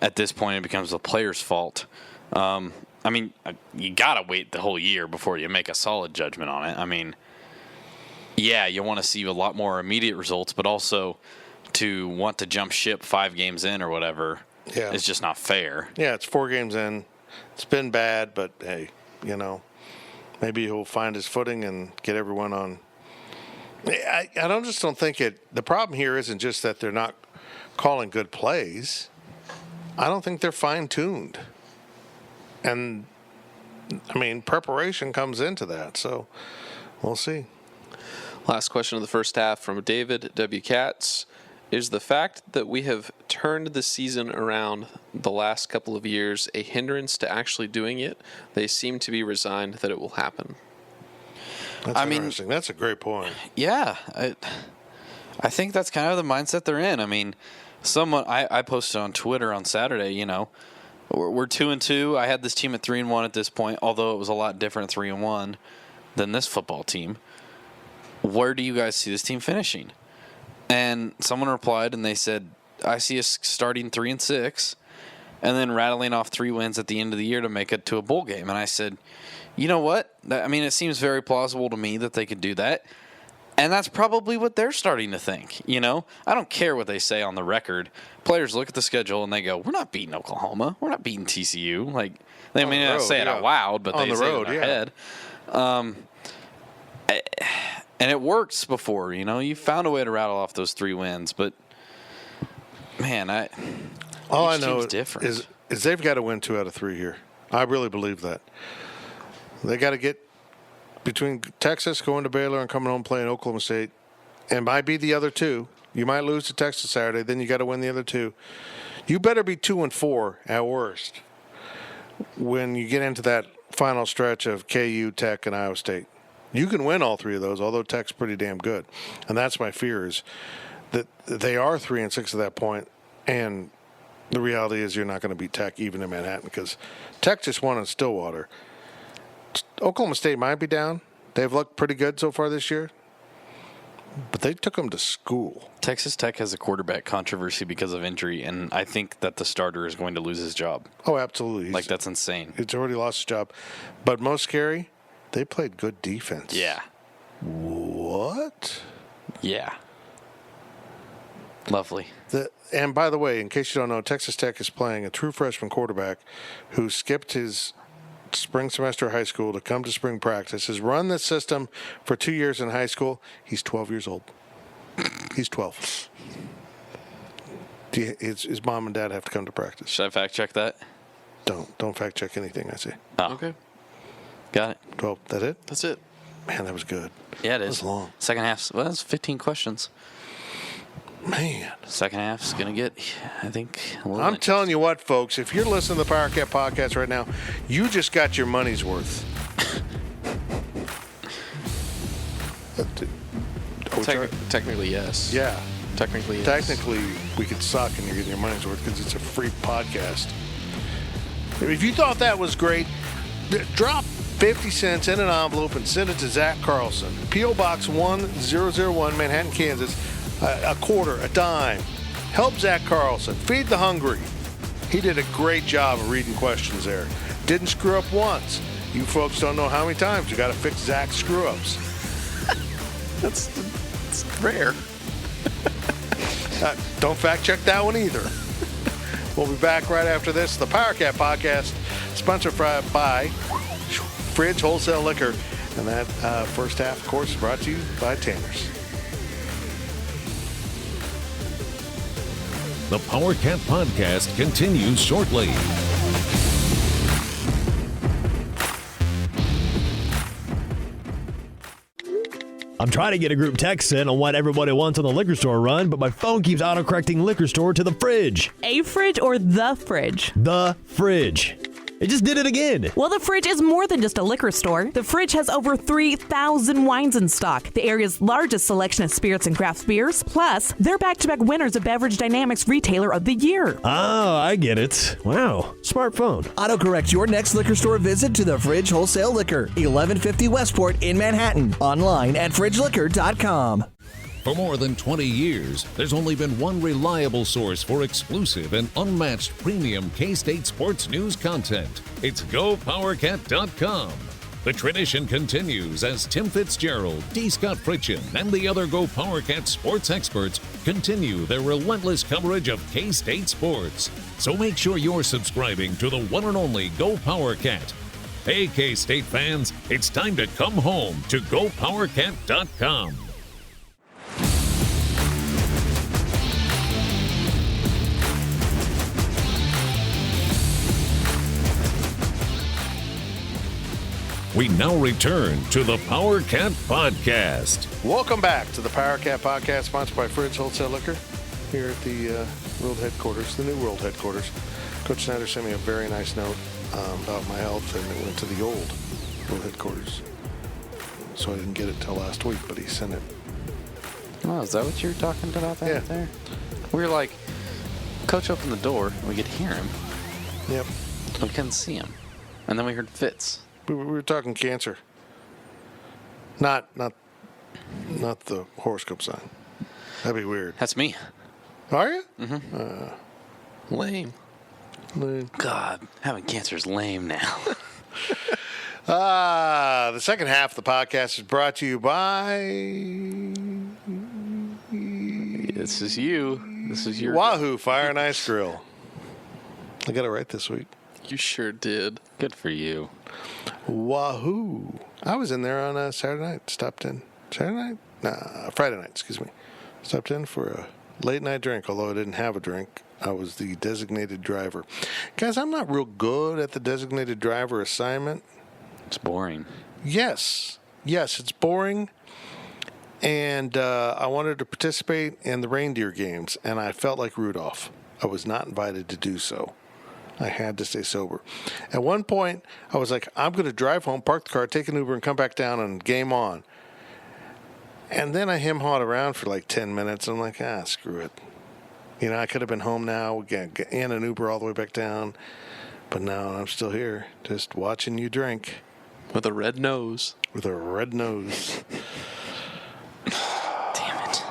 S3: At this point it becomes the player's fault. I mean, you got to wait the whole year before you make a solid judgment on it. I mean, yeah, you want to see a lot more immediate results, but also to want to jump ship 5 games in or whatever is just not fair.
S2: Yeah, it's 4 games in. It's been bad, but hey, maybe he'll find his footing and get everyone on. I don't think it. The problem here isn't just that they're not calling good plays. I don't think they're fine-tuned. And, I mean, preparation comes into that, so we'll see.
S4: Last question of the first half from David W. Katz. Is the fact that we have turned the season around the last couple of years a hindrance to actually doing it? They seem to be resigned that it will happen.
S2: That's interesting. That's a great point.
S3: Yeah. I think that's kind of the mindset they're in. I mean, I posted on Twitter on Saturday, we're 2-2. I had this team at 3-1 at this point, although it was a lot different 3-1 than this football team. Where do you guys see this team finishing? And someone replied and they said, I see us starting 3-6 and then rattling off 3 wins at the end of the year to make it to a bowl game. And I said, you know what? I mean, it seems very plausible to me that they could do that. And that's probably what they're starting to think, I don't care what they say on the record. Players look at the schedule and they go, we're not beating Oklahoma. We're not beating TCU. Like, they may not say it out loud, but they say it in their head. And it works before, you found a way to rattle off those 3 wins. But, man,
S2: all I know
S3: is
S2: they've got to win 2 out of 3 here. I really believe that. They got to get between Texas, going to Baylor, and coming home playing Oklahoma State. And might be the other 2. You might lose to Texas Saturday, then you got to win the other 2. You better be 2-4 at worst when you get into that final stretch of KU, Tech, and Iowa State. You can win all 3 of those, although Tech's pretty damn good. And that's my fear, is that they are 3-6 at that point, and the reality is you're not going to beat Tech even in Manhattan because Tech just won in Stillwater. Oklahoma State might be down. They've looked pretty good so far this year, but they took them to school.
S3: Texas Tech has a quarterback controversy because of injury, and I think that the starter is going to lose his job.
S2: Oh, absolutely.
S3: That's insane.
S2: He's already lost his job. But most scary, they played good defense.
S3: Yeah.
S2: What?
S3: Yeah. Lovely.
S2: And by the way, in case you don't know, Texas Tech is playing a true freshman quarterback who skipped his spring semester of high school to come to spring practice, has run this system for 2 years in high school. He's 12 years old. He's 12. His mom and dad have to come to practice.
S3: Should I fact check that?
S2: Don't fact check anything I say.
S3: Oh.
S4: Okay.
S3: Got it.
S2: Well, that it?
S4: That's it.
S2: Man, that was good.
S3: Yeah, it
S2: That
S3: is.
S2: was long.
S3: Second half, well, that's 15 questions.
S2: Man.
S3: Second half's going to get, I think, a little
S2: I'm telling you what, folks, if you're listening to the Powercat Podcast right now, you just got your money's worth.
S4: Technically, yes.
S2: Yeah.
S4: Technically, yes.
S2: Technically, we could suck and you're getting your money's worth because it's a free podcast. If you thought that was great, drop 50 cents in an envelope and send it to Zach Carlson. P.O. Box 1001, Manhattan, Kansas. A quarter, a dime. Help Zach Carlson. Feed the hungry. He did a great job of reading questions there. Didn't screw up once. You folks don't know how many times you got to fix Zach's screw-ups.
S4: That's rare.
S2: Don't fact check that one either. We'll be back right after this. The Powercat Podcast, sponsored by Fridge Wholesale Liquor. And that first half, of course, is brought to you by Tanner's.
S1: The Powercat Podcast continues shortly.
S5: I'm trying to get a group text in on what everybody wants on the liquor store run, but my phone keeps autocorrecting liquor store to the fridge.
S6: A fridge or the fridge?
S5: The fridge. It just did it again.
S6: Well, the fridge is more than just a liquor store. The fridge has over 3,000 wines in stock, the area's largest selection of spirits and craft beers. Plus, they're back-to-back winners of Beverage Dynamics Retailer of the Year.
S5: Oh, I get it. Wow. Smartphone.
S7: Autocorrect your next liquor store visit to the Fridge Wholesale Liquor, 1150 Westport in Manhattan. Online at fridgeliquor.com.
S1: For more than 20 years, there's only been one reliable source for exclusive and unmatched premium K-State sports news content. It's GoPowercat.com. The tradition continues as Tim Fitzgerald, D. Scott Fritchen, and the other GoPowercat sports experts continue their relentless coverage of K-State sports. So make sure you're subscribing to the one and only GoPowercat. Hey, K-State fans, it's time to come home to GoPowercat.com. We now return to the Powercat Podcast.
S2: Welcome back to the Powercat Podcast, sponsored by Fridge Wholesale Liquor, here at the world headquarters, the new world headquarters. Coach Snyder sent me a very nice note about my health, and it went to the old world headquarters. So I didn't get it till last week, but he sent it.
S3: Oh, is that what you were talking about that
S2: Yeah.
S3: there? We were like, Coach opened the door, and we could hear him.
S2: Yep.
S3: We couldn't see him. And then we heard Fitz.
S2: We were talking cancer. Not the horoscope sign. That'd be weird.
S3: That's me.
S2: Are you?
S4: Lame.
S3: God, having cancer is lame now.
S2: The second half of the podcast is brought to you by
S3: This is you. This is your...
S2: Wahoo Fire and Ice Grill. I got it right this week.
S4: You sure did.
S3: Good for you.
S2: Wahoo! I was in there on Saturday night. Stopped in. Saturday night? Nah, Friday night, excuse me. Stopped in for a late night drink, although I didn't have a drink. I was the designated driver. Guys, I'm not real good at the designated driver assignment.
S3: It's boring.
S2: Yes, it's boring. And I wanted to participate in the reindeer games, and I felt like Rudolph. I was not invited to do so. I had to stay sober. At one point, I was like, I'm going to drive home, park the car, take an Uber, and come back down and game on. And then I hem-hawed around for like 10 minutes. I'm like, screw it. You know, I could have been home now, get in an Uber all the way back down. But no, I'm still here, just watching you drink.
S4: With a red nose.
S2: With a red nose.
S3: Damn it.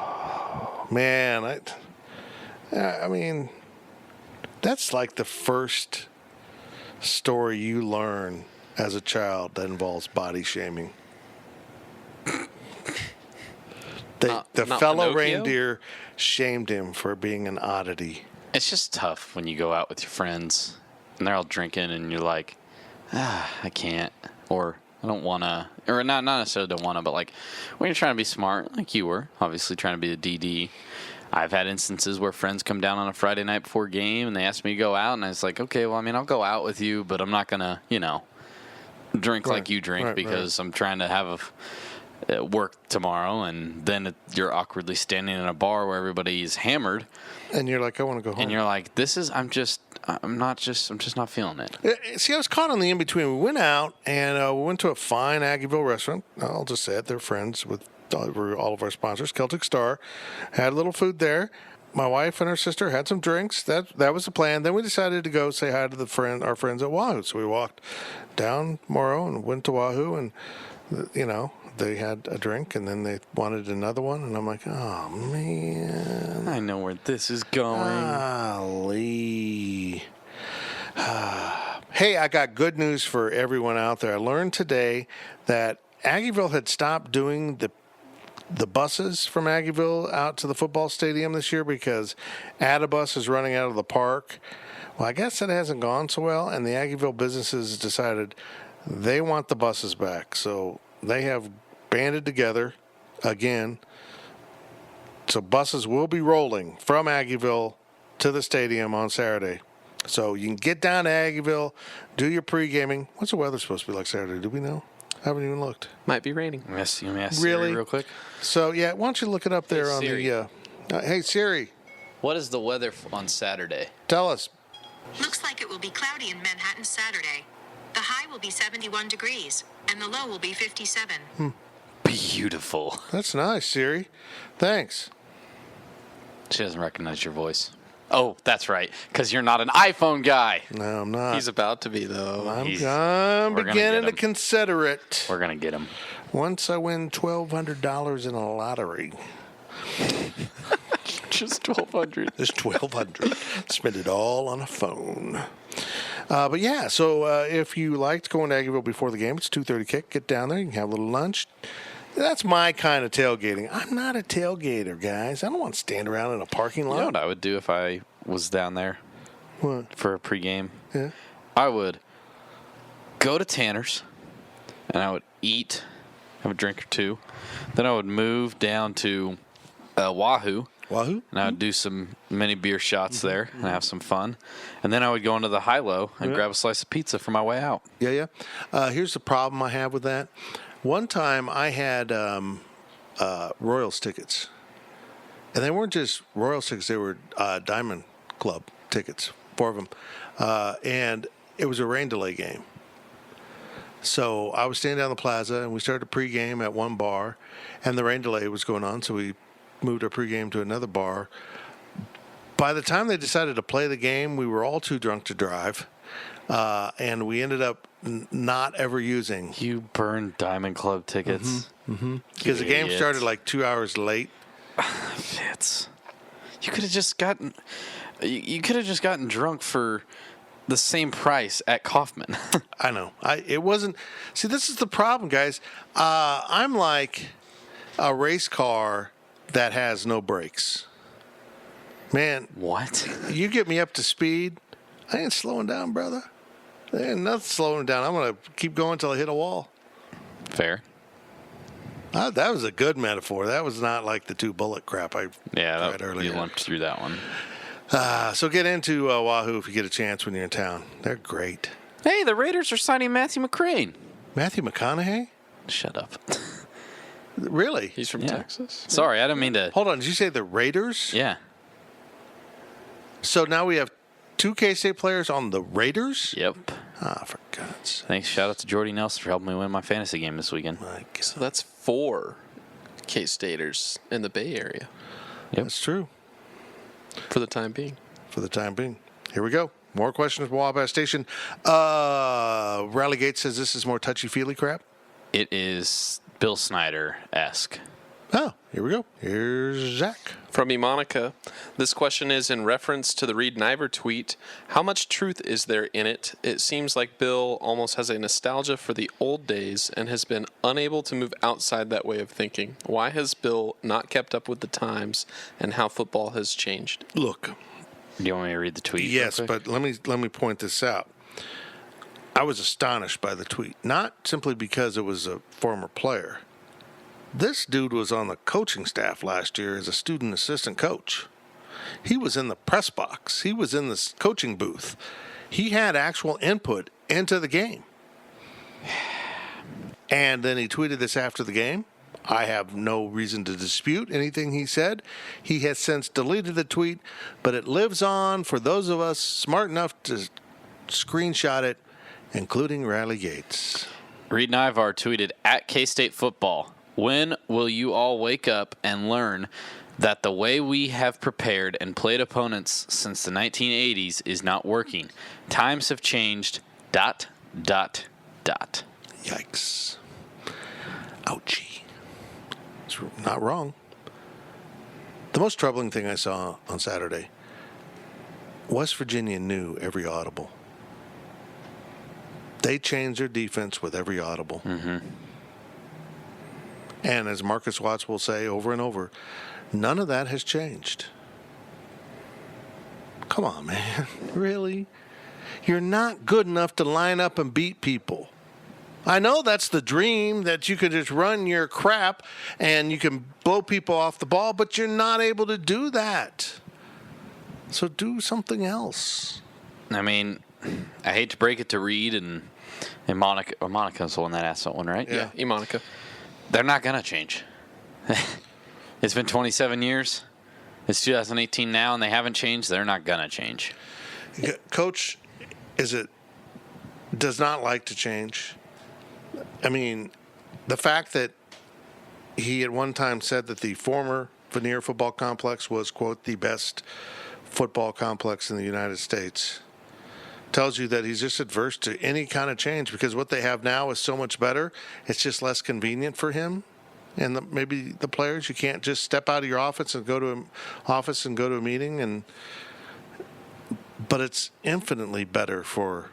S2: Man, I mean, that's like the first story you learn as a child that involves body shaming. The
S4: not
S2: fellow
S4: Pinocchio?
S2: reindeer shamed him for being an oddity.
S3: It's just tough when you go out with your friends and they're all drinking and you're like, I can't, or I don't want to, or not necessarily don't want to, but like when you're trying to be smart, like you were, obviously trying to be a DD, I've had instances where friends come down on a Friday night before game and they ask me to go out, and I was like, okay, well, I mean, I'll go out with you, but I'm not going to, drink like you drink because I'm trying to have work tomorrow, and then you're awkwardly standing in a bar where everybody's hammered.
S2: And you're like, I want to go home.
S3: And you're like, I'm just not feeling it.
S2: See, I was caught on the in-between. We went out, and we went to a fine Aggieville restaurant. I'll just say it. They're friends with all of our sponsors. Celtic Star. Had a little food there. My wife and her sister had some drinks. That was the plan. Then we decided to go say hi to our friends at Wahoo. So we walked down Morrow and went to Wahoo, and, they had a drink, and then they wanted another one. And I'm like, oh, man.
S3: I know where this is going.
S2: Golly. Hey, I got good news for everyone out there. I learned today that Aggieville had stopped doing the buses from Aggieville out to the football stadium this year because Adabus is running out of the park. Well, I guess that hasn't gone so well, and the Aggieville businesses decided they want the buses back. So they have banded together again. So buses will be rolling from Aggieville to the stadium on Saturday. So you can get down to Aggieville, do your pre-gaming. What's the weather supposed to be like Saturday? Do we know? I haven't even looked.
S4: Might be raining.
S3: Let me ask
S2: really?
S3: Siri real quick.
S2: So, yeah, why don't you look it up there on
S3: Siri.
S2: the... hey, Siri.
S3: What is the weather on Saturday?
S2: Tell us.
S8: Looks like it will be cloudy in Manhattan Saturday. The high will be 71 degrees, and the low will be 57.
S3: Beautiful.
S2: That's nice, Siri. Thanks.
S3: She doesn't recognize your voice. Oh, that's right, because you're not an iPhone guy.
S2: No, I'm not.
S4: He's about to be, though.
S2: I'm beginning to consider it.
S3: We're going to get him.
S2: Once I win $1,200 in a lottery.
S4: Just $1,200.
S2: Just $1,200. Spend it all on a phone. But yeah, so if you liked going to Aggieville before the game, it's 2:30 kick. Get down there. You can have a little lunch. That's my kind of tailgating. I'm not a tailgater, guys. I don't want to stand around in a parking lot.
S3: You know what I would do if I was down there?
S2: What?
S3: For a pregame?
S2: Yeah.
S3: I would go to Tanner's, and I would eat, have a drink or two. Then I would move down to Wahoo.
S2: Wahoo?
S3: And I would do some mini beer shots there and have some fun. And then I would go into the high-low and grab a slice of pizza for my way out.
S2: Yeah. Here's the problem I have with that. One time I had Royals tickets. And they weren't just Royals tickets. They were Diamond Club tickets, 4 of them. And it was a rain delay game. So I was standing down the plaza, and we started a pregame at one bar. And the rain delay was going on, so we moved our pregame to another bar. By the time they decided to play the game, we were all too drunk to drive. And we ended up not ever using.
S3: You burned Diamond Club tickets?
S2: Because the game started like 2 hours late.
S3: Fitz, you could have just gotten. You could have just gotten drunk for the same price at Kaufman.
S2: I know. It wasn't. See, this is the problem, guys. I'm like a race car that has no brakes. Man,
S3: What?
S2: you get me up to speed, I ain't slowing down, brother. There ain't nothing slowing down. I'm going to keep going until I hit a wall.
S3: Fair.
S2: That was a good metaphor. That was not like the 2-bullet crap I tried earlier.
S3: You limped through that one.
S2: So get into Wahoo if you get a chance when you're in town. They're great.
S3: Hey, the Raiders are signing Matthew McCrane.
S2: Matthew McConaughey?
S3: Shut up.
S2: Really?
S4: He's from Texas.
S3: Sorry, I didn't mean to.
S2: Hold on. Did you say the Raiders?
S3: Yeah.
S2: So now we have 2 K-State players on the Raiders?
S3: Yep.
S2: For God's sake.
S3: Thanks. Shout out to Jordy Nelson for helping me win my fantasy game this weekend.
S2: My God.
S4: So that's 4 K-Staters in the Bay Area
S2: That's true.
S4: for the time being.
S2: For the time being. Here we go. More questions from Wabash Station. Rallygate says this is more touchy-feely crap.
S3: It is Bill Snyder-esque.
S2: Oh, here we go. Here's Zach.
S4: From Monica, this question is in reference to the Reed Niver tweet. How much truth is there in it? It seems like Bill almost has a nostalgia for the old days and has been unable to move outside that way of thinking. Why has Bill not kept up with the times and how football has changed?
S2: Look.
S3: Do you want me to read the tweet?
S2: Yes,
S3: real quick?
S2: but let me point this out. I was astonished by the tweet, not simply because it was a former player, This dude was on the coaching staff last year as a student assistant coach. He was in the press box. He was in the coaching booth. He had actual input into the game. And then he tweeted this after the game. I have no reason to dispute anything he said. He has since deleted the tweet, but it lives on for those of us smart enough to screenshot it, including Riley Gates.
S3: Reed Nyvar tweeted, at K-State football, when will you all wake up and learn that the way we have prepared and played opponents since the 1980s is not working? Times have changed, ...
S2: Yikes. Ouchie. It's not wrong. The most troubling thing I saw on Saturday, West Virginia knew every audible. They changed their defense with every audible.
S3: Mm-hmm.
S2: And as Marcus Watts will say over and over, none of that has changed. Come on, man. Really? You're not good enough to line up and beat people. I know that's the dream, that you could just run your crap and you can blow people off the ball, but you're not able to do that. So do something else.
S3: I mean, I hate to break it to Reed and Monica. Monica's the one that asked that one, right?
S4: Yeah, Monica.
S3: They're not going to change. It's been 27 years. It's 2018 now, and they haven't changed. They're not going to change.
S2: Coach does not like to change. I mean, the fact that he at one time said that the former Vanier Football Complex was, quote, the best football complex in the United States tells you that he's just adverse to any kind of change, because what they have now is so much better. It's just less convenient for him and maybe the players. You can't just step out of your office and go to a meeting, but it's infinitely better for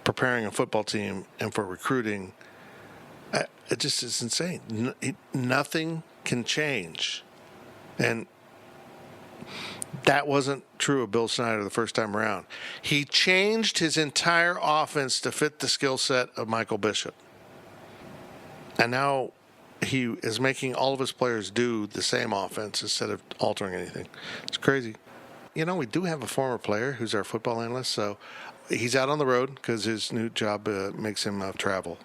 S2: preparing a football team and for recruiting. It just is insane. Nothing can change. And that wasn't true of Bill Snyder the first time around. He changed his entire offense to fit the skill set of Michael Bishop. And now he is making all of his players do the same offense instead of altering anything. It's crazy. You know, we do have a former player who's our football analyst, so he's out on the road because his new job makes him travel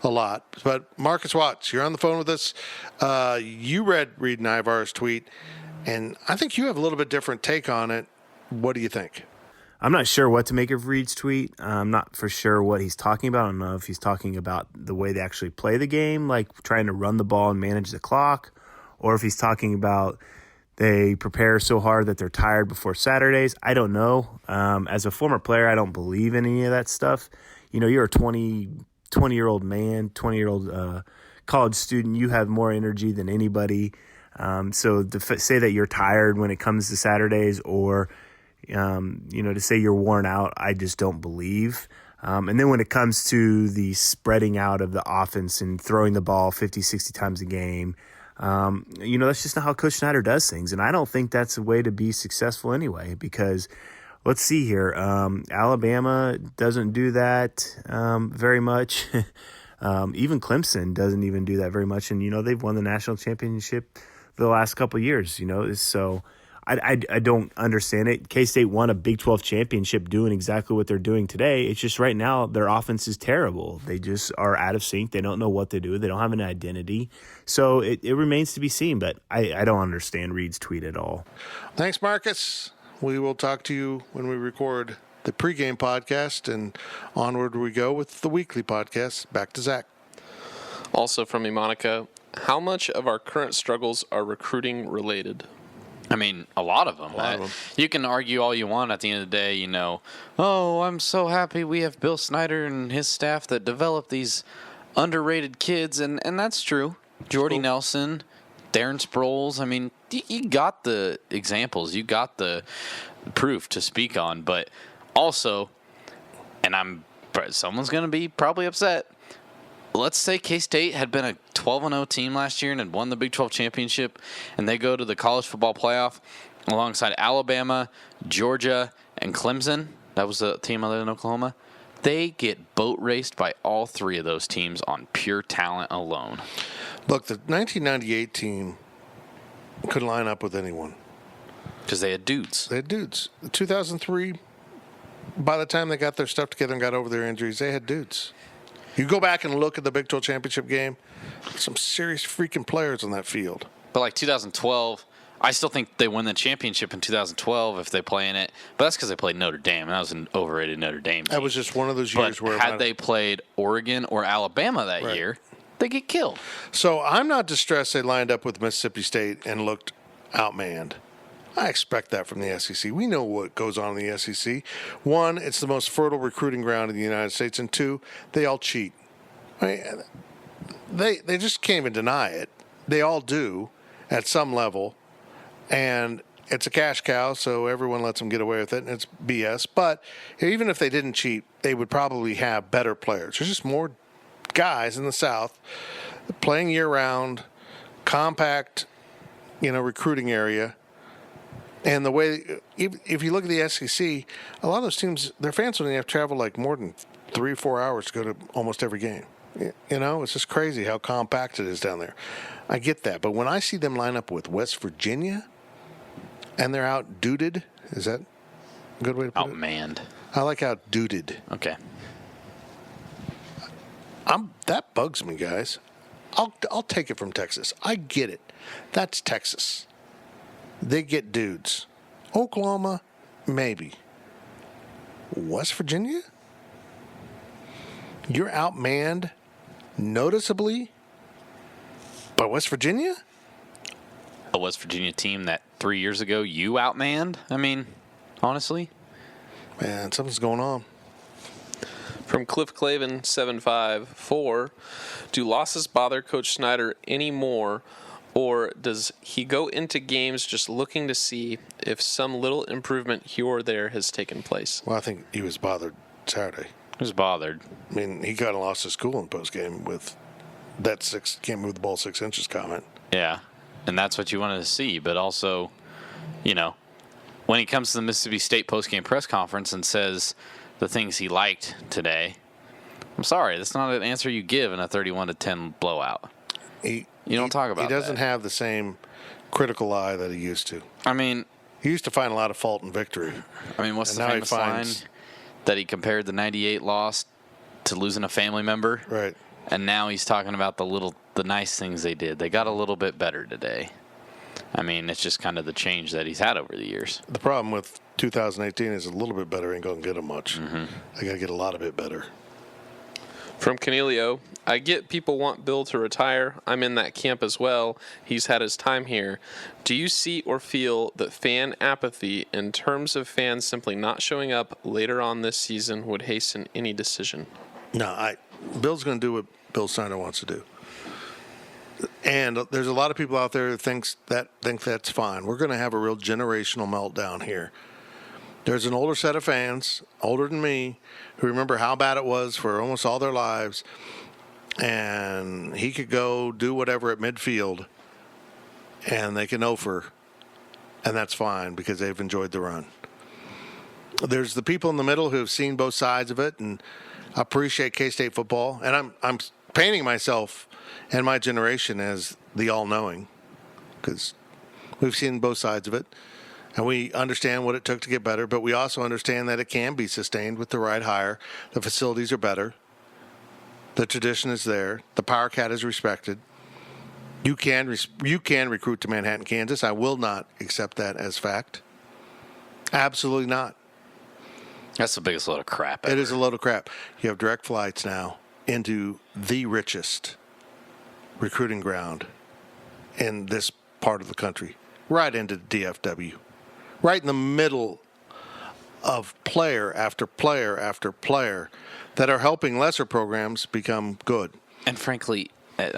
S2: a lot. But Marcus Watts, you're on the phone with us. You read Reed Nyvar's tweet, and I think you have a little bit different take on it. What do you think?
S9: I'm not sure what to make of Reed's tweet. I'm not for sure what he's talking about. I don't know if he's talking about the way they actually play the game, like trying to run the ball and manage the clock, or if he's talking about they prepare so hard that they're tired before Saturdays. I don't know. As a former player, I don't believe in any of that stuff. You know, you're a 20-year-old man, 20-year-old college student. You have more energy than anybody. So to say that you're tired when it comes to Saturdays, or to say you're worn out, I just don't believe. And then when it comes to the spreading out of the offense and throwing the ball 50, 60 times a game, that's just not how Coach Snyder does things. And I don't think that's a way to be successful anyway, because let's see here. Alabama doesn't do that very much. Even Clemson doesn't even do that very much. And, they've won the national championship for the last couple of years, so I don't understand it. K-State won a Big 12 championship doing exactly what they're doing today. It's just right now their offense is terrible. They just are out of sync. They don't know what to do. They don't have an identity. So it remains to be seen, but I don't understand Reed's tweet at all.
S2: Thanks, Marcus. We will talk to you when we record the pregame podcast, and onward we go with the weekly podcast. Back to Zach.
S4: Also from me, Monica, how much of our current struggles are recruiting related?
S3: I mean, a lot of them. You can argue all you want at the end of the day, oh, I'm so happy we have Bill Snyder and his staff that develop these underrated kids, and that's true. Jordy Nelson, Darren Sproles. I mean, you got the examples. You got the proof to speak on, but also, and someone's going to be probably upset, let's say K-State had been a 12-0 team last year and had won the Big 12 championship, and they go to the college football playoff alongside Alabama, Georgia, and Clemson. That was the team other than Oklahoma. They get boat raced by all three of those teams on pure talent alone.
S2: Look, the 1998 team could line up with anyone.
S3: Because they had dudes.
S2: They had dudes. 2003, by the time they got their stuff together and got over their injuries, they had dudes. You go back and look at the Big 12 championship game, some serious freaking players on that field.
S3: But like 2012, I still think they win the championship in 2012 if they play in it. But that's because they played Notre Dame, and that was an overrated Notre Dame team.
S2: That was just one of those years
S3: but
S2: where
S3: had they played Oregon or Alabama that
S2: Right.
S3: year, they get killed.
S2: So I'm not distressed they lined up with Mississippi State and looked outmanned. I expect that from the SEC. We know what goes on in the SEC. One, it's the most fertile recruiting ground in the United States, and two, they all cheat. They just can't even deny it. They all do at some level, and it's a cash cow, so everyone lets them get away with it, and it's BS. But even if they didn't cheat, they would probably have better players. There's just more guys in the South playing year-round, compact, recruiting area. And the way, if you look at the SEC, a lot of those teams, their fans don't even have to travel like more than 3 or 4 hours to go to almost every game. It's just crazy how compact it is down there. I get that. But when I see them line up with West Virginia and they're out-duded, is that a good way to put it?
S3: Outmanned.
S2: I like out-duded.
S3: Okay.
S2: That bugs me, guys. I'll take it from Texas. I get it. That's Texas. They get dudes. Oklahoma, maybe. West Virginia? You're outmanned noticeably by West Virginia?
S3: A West Virginia team that 3 years ago you outmanned? I mean, honestly.
S2: Man, something's going on.
S4: From Cliff Clavin, 754, do losses bother Coach Snyder anymore, or does he go into games just looking to see if some little improvement here or there has taken place?
S2: Well, I think he was bothered Saturday.
S3: He was bothered.
S2: I mean, he kind of lost his cool in postgame with that can't move the ball 6 inches comment.
S3: Yeah, and that's what you wanted to see. But also, when he comes to the Mississippi State postgame press conference and says the things he liked today, I'm sorry, that's not an answer you give in a 31-10 blowout. You don't talk about that.
S2: He doesn't have the same critical eye that he used to.
S3: I mean,
S2: he used to find a lot of fault in victory.
S3: I mean, what's the famous line that he compared the 98 loss to losing a family member?
S2: Right.
S3: And now he's talking about the nice things they did. They got a little bit better today. I mean, it's just kind of the change that he's had over the years.
S2: The problem with 2018 is a little bit better ain't going to get him much. Mm-hmm. They got to get a lot of it better.
S4: From Canelio, I get people want Bill to retire. I'm in that camp as well. He's had his time here. Do you see or feel that fan apathy in terms of fans simply not showing up later on this season would hasten any decision?
S2: No, Bill's going to do what Bill Snyder wants to do. And there's a lot of people out there that think that's fine. We're going to have a real generational meltdown here. There's an older set of fans, older than me, who remember how bad it was for almost all their lives. And he could go do whatever at midfield, and they can offer, and that's fine because they've enjoyed the run. There's the people in the middle who have seen both sides of it and appreciate K-State football. And I'm painting myself and my generation as the all-knowing because we've seen both sides of it. And we understand what it took to get better, but we also understand that it can be sustained with the right hire. The facilities are better. The tradition is there. The Powercat is respected. You can recruit to Manhattan, Kansas. I will not accept that as fact. Absolutely not.
S3: That's the biggest load of crap ever.
S2: It is a load of crap. You have direct flights now into the richest recruiting ground in this part of the country, right into the DFW. Right in the middle of player after player after player that are helping lesser programs become good.
S3: And frankly,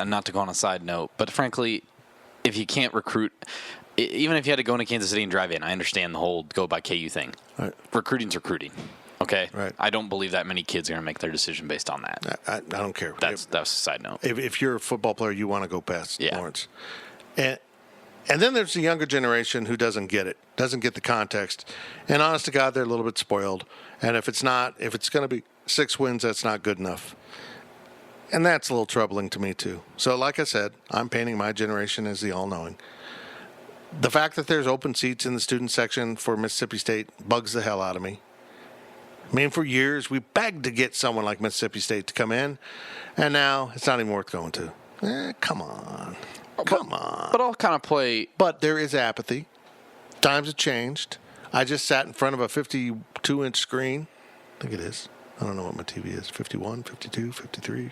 S3: not to go on a side note, but frankly, if you can't recruit, even if you had to go into Kansas City and drive in, I understand the whole go by KU thing.
S2: Right.
S3: Recruiting's recruiting. Okay?
S2: Right.
S3: I don't believe that many kids are going to make their decision based on that.
S2: I don't care.
S3: That's a side note.
S2: If you're a football player, you want to go past Lawrence.
S3: And
S2: then there's the younger generation who doesn't get it, doesn't get the context. And honest to God, they're a little bit spoiled. And if it's going to be 6 wins, that's not good enough. And that's a little troubling to me, too. So, like I said, I'm painting my generation as the all-knowing. The fact that there's open seats in the student section for Mississippi State bugs the hell out of me. I mean, for years, we begged to get someone like Mississippi State to come in, and now it's not even worth going to. Come on. Come on.
S3: But I'll kind of play.
S2: But there is apathy. Times have changed. I just sat in front of a 52-inch screen. I think it is. I don't know what my TV is. 51, 52, 53.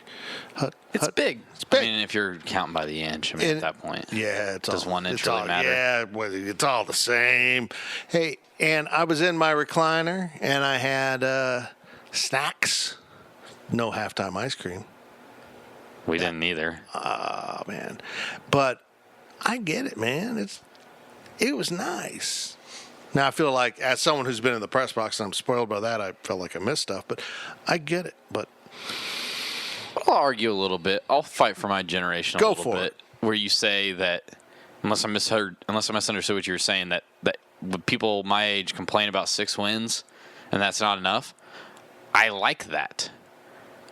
S3: It's big.
S2: It's big.
S3: I mean, if you're counting by the inch, at that point.
S2: Yeah.
S3: Does 1 inch really matter?
S2: Yeah, it's all the same. Hey, and I was in my recliner, and I had snacks. No halftime ice cream.
S3: We didn't either.
S2: Oh, man. But I get it, man. It was nice. Now, I feel like, as someone who's been in the press box and I'm spoiled by that, I felt like I missed stuff. But I get it. But
S3: I'll argue a little bit. I'll fight for my generation a little bit. Where you say that, unless I misunderstood what you were saying, that people my age complain about 6 wins and that's not enough. I like that.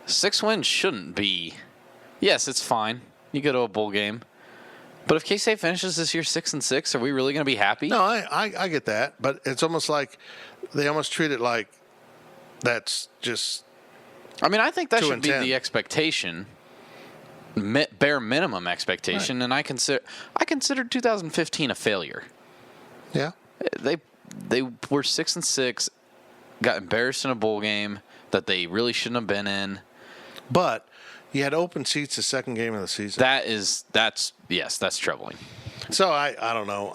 S3: 6 wins shouldn't be. Yes, it's fine. You go to a bowl game. But if K-State finishes this year 6-6, are we really going to be happy?
S2: No, I get that. But it's almost like they almost treat it like that's just.
S3: I mean, I think that should be
S2: 2-10.
S3: the expectation, bare minimum expectation. Right. And I considered 2015 a failure.
S2: Yeah.
S3: They were 6-6, got embarrassed in a bowl game that they really shouldn't have been in.
S2: But you had open seats the second game of the season.
S3: That's troubling.
S2: So I don't know.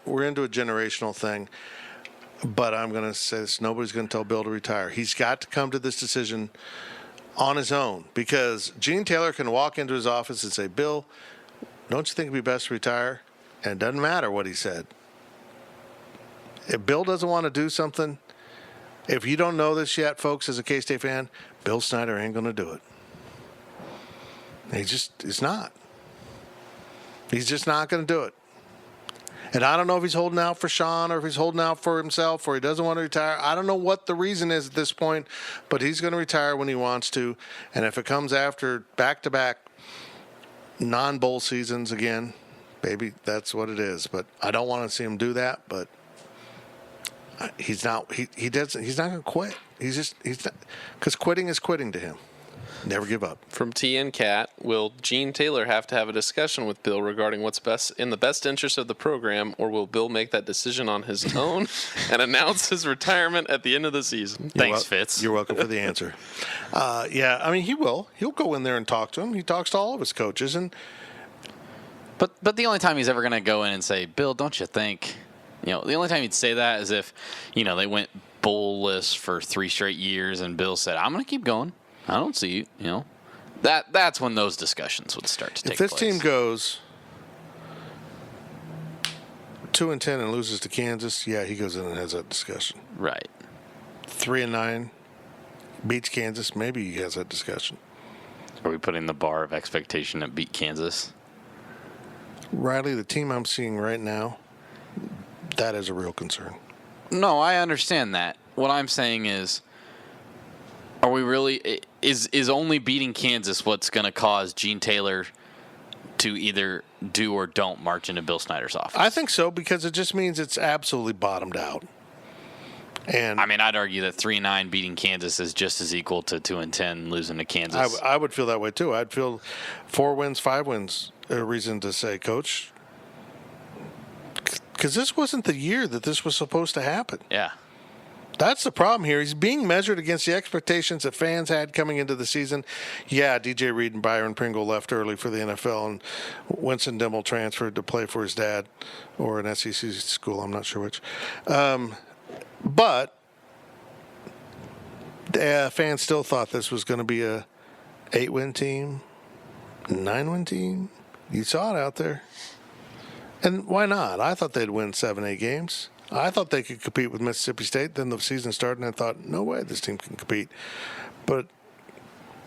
S2: We're into a generational thing, but I'm going to say this: nobody's going to tell Bill to retire. He's got to come to this decision on his own, because Gene Taylor can walk into his office and say, "Bill, don't you think it'd be best to retire?" And it doesn't matter what he said. If Bill doesn't want to do something, if you don't know this yet, folks, as a K-State fan, Bill Snyder ain't going to do it. He's not. He's just not going to do it. And I don't know if he's holding out for Sean or if he's holding out for himself or he doesn't want to retire. I don't know what the reason is at this point, but he's going to retire when he wants to. And if it comes after back-to-back non-bowl seasons again, baby, that's what it is. But I don't want to see him do that, but he's not. He's not going to quit. He's not, because quitting is quitting to him. Never give up.
S4: From TN Cat, will Gene Taylor have to have a discussion with Bill regarding what's best in the best interest of the program, or will Bill make that decision on his own and announce his retirement at the end of the season?
S3: Thanks, Fitz.
S2: You're welcome for the answer. Yeah, I mean, he will. He'll go in there and talk to him. He talks to all of his coaches,
S3: But the only time he's ever going to go in and say, Bill, don't you think? The only time he'd say that is if, they went bowlless for 3 straight years and Bill said, I'm going to keep going. I don't see you. That's when those discussions would start to take place.
S2: If this team goes 2-10 and loses to Kansas, yeah, he goes in and has that discussion.
S3: Right.
S2: 3-9 beats Kansas, maybe he has that discussion.
S3: Are we putting the bar of expectation at beat Kansas?
S2: Riley, the team I'm seeing right now, that is a real concern.
S3: No, I understand that. What I'm saying is, are we really is only beating Kansas what's going to cause Gene Taylor to either do or don't march into Bill Snyder's office?
S2: I think so, because it just means it's absolutely bottomed out. And
S3: I mean, I'd argue that 3-9 beating Kansas is just as eequal to 2-10 losing to Kansas.
S2: I would feel that way too. I'd feel 4 wins, 5 wins a reason to say, Coach, because this wasn't the year that this was supposed to happen.
S3: Yeah.
S2: That's the problem here. He's being measured against the expectations that fans had coming into the season. Yeah, DJ Reed and Byron Pringle left early for the NFL, and Winston Dimmel transferred to play for his dad or an SEC school. I'm not sure which. But fans still thought this was going to be a 8-win team, 9-win team. You saw it out there. And why not? I thought they'd win 7-8 games. I thought they could compete with Mississippi State. Then the season started, and I thought, no way this team can compete. But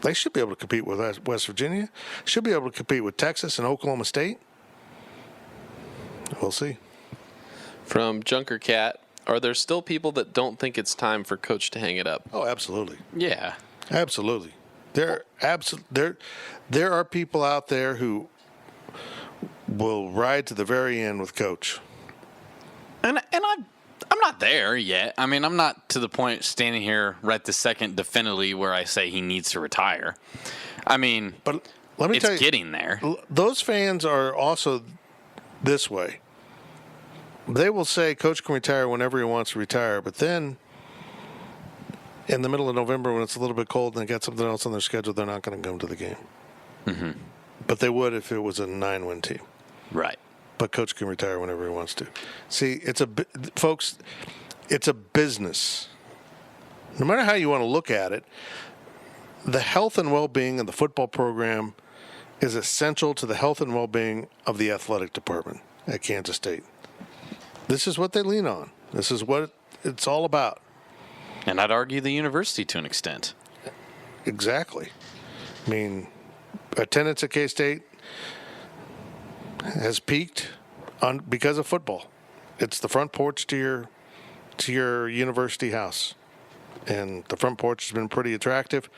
S2: they should be able to compete with West Virginia. Should be able to compete with Texas and Oklahoma State. We'll see.
S4: From Junker Cat, are there still people that don't think it's time for Coach to hang it up?
S2: Oh, absolutely.
S3: Yeah.
S2: Absolutely. There are people out there who will ride to the very end with Coach.
S3: And I'm not there yet. I mean, I'm not to the point standing here right this second definitively where I say he needs to retire. I mean,
S2: but let me tell you,
S3: it's getting there.
S2: Those fans are also this way. They will say Coach can retire whenever he wants to retire, but then in the middle of November when it's a little bit cold and they got something else on their schedule, they're not going to come to the game.
S3: Mm-hmm.
S2: But they would if it was a 9-win team.
S3: Right.
S2: But Coach can retire whenever he wants to. See, folks, it's a business. No matter how you want to look at it, the health and well-being of the football program is essential to the health and well-being of the athletic department at Kansas State. This is what they lean on. This is what it's all about.
S3: And I'd argue the university to an extent.
S2: Exactly. I mean, attendance at K-State has peaked because of football. It's the front porch to your university house. And the front porch has been pretty attractive.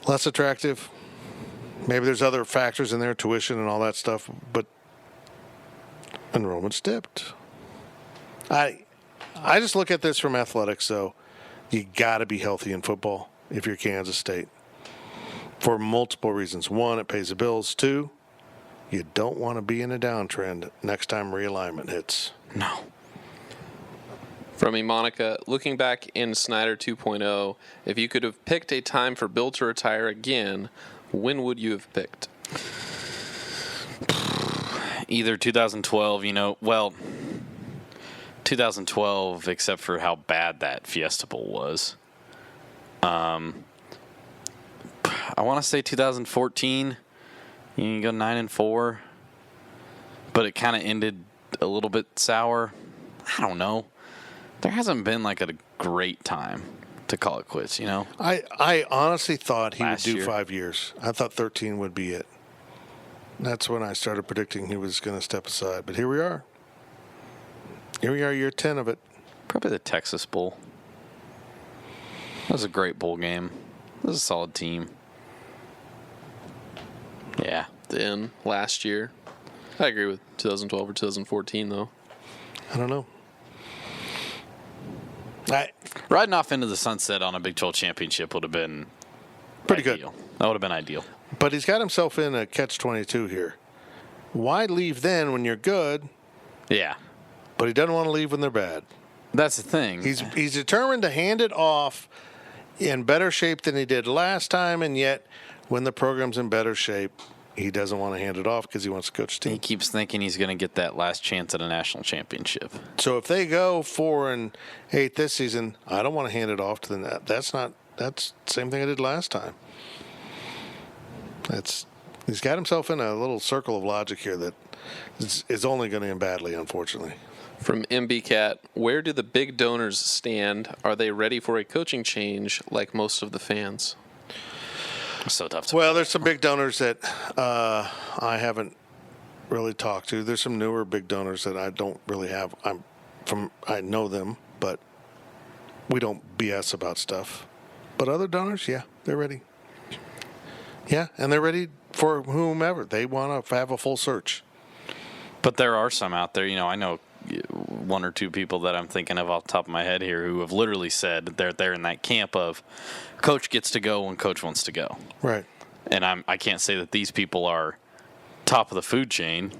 S2: Less attractive. Maybe there's other factors in there, tuition and all that stuff, but enrollment's dipped. I just look at this from athletics, though. You got to be healthy in football if you're Kansas State for multiple reasons. One, it pays the bills. Two, you don't want to be in a downtrend next time realignment hits.
S3: No.
S4: From me, Monica, looking back in Snyder 2.0, if you could have picked a time for Bill to retire again, when would you have picked?
S3: Either 2012, 2012, except for how bad that Fiesta Bowl was. I want to say 2014. You can go 9-4, but it kind of ended a little bit sour. I don't know. There hasn't been like a great time to call it quits,
S2: I honestly thought he
S3: Last
S2: would do
S3: year.
S2: 5 years. I thought 13 would be it. That's when I started predicting he was going to step aside. But here we are. Here we are, year 10 of it.
S3: Probably the Texas Bowl. That was a great bowl game. It was a solid team. Yeah.
S4: Then last year. I agree with 2012 or 2014, though.
S2: I don't know.
S3: Riding off into the sunset on a Big 12 championship would have been
S2: Pretty
S3: ideal.
S2: good.
S3: That would have been ideal.
S2: But he's got himself in a catch-22 here. Why leave then when you're good?
S3: Yeah.
S2: But he doesn't want to leave when they're bad.
S3: That's the thing.
S2: He's determined to hand it off in better shape than he did last time, and yet when the program's in better shape, he doesn't want to hand it off because he wants to coach the team.
S3: He keeps thinking he's going to get that last chance at a national championship.
S2: So if they go 4-8 this season, I don't want to hand it off to them. That's the same thing I did last time. He's got himself in a little circle of logic here that is only going to end badly, unfortunately.
S4: From MBCat, where do the big donors stand? Are they ready for a coaching change like most of the fans?
S3: So tough to
S2: Well, there's some big donors that I haven't really talked to. There's some newer big donors that I don't really have. I know them, but we don't BS about stuff. But other donors, yeah, they're ready. Yeah, and they're ready for whomever. They want to have a full search.
S3: But there are some out there. I know one or two people that I'm thinking of off the top of my head here who have literally said that they're in that camp of coach gets to go when coach wants to go.
S2: Right.
S3: And I can't say that these people are top of the food chain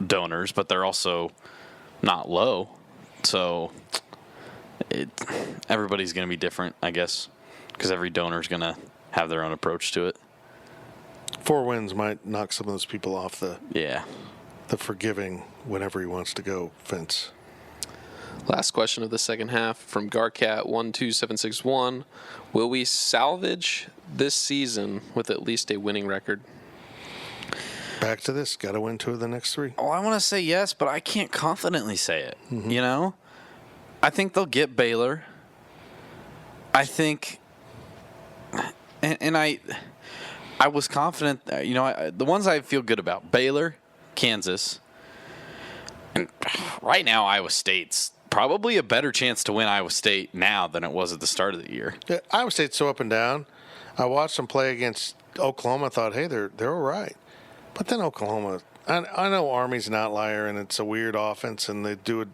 S3: donors, but they're also not low. So everybody's going to be different, I guess, because every donor is going to have their own approach to it.
S2: 4 wins might knock some of those people off the forgiving whenever he wants to go fence.
S4: Last question of the second half from Garcat 12761. Will we salvage this season with at least a winning record?
S2: Back to this. Got to win 2 of the next 3.
S3: Oh, I want to say yes, but I can't confidently say it. Mm-hmm. I think they'll get Baylor. I think, and I was confident. The ones I feel good about: Baylor, Kansas, and right now Iowa State's probably a better chance to win Iowa State now than it was at the start of the year.
S2: Yeah, Iowa State's so up and down. I watched them play against Oklahoma. I thought, hey, they're all right. But then Oklahoma, I know Army's an outlier and it's a weird offense and they do it.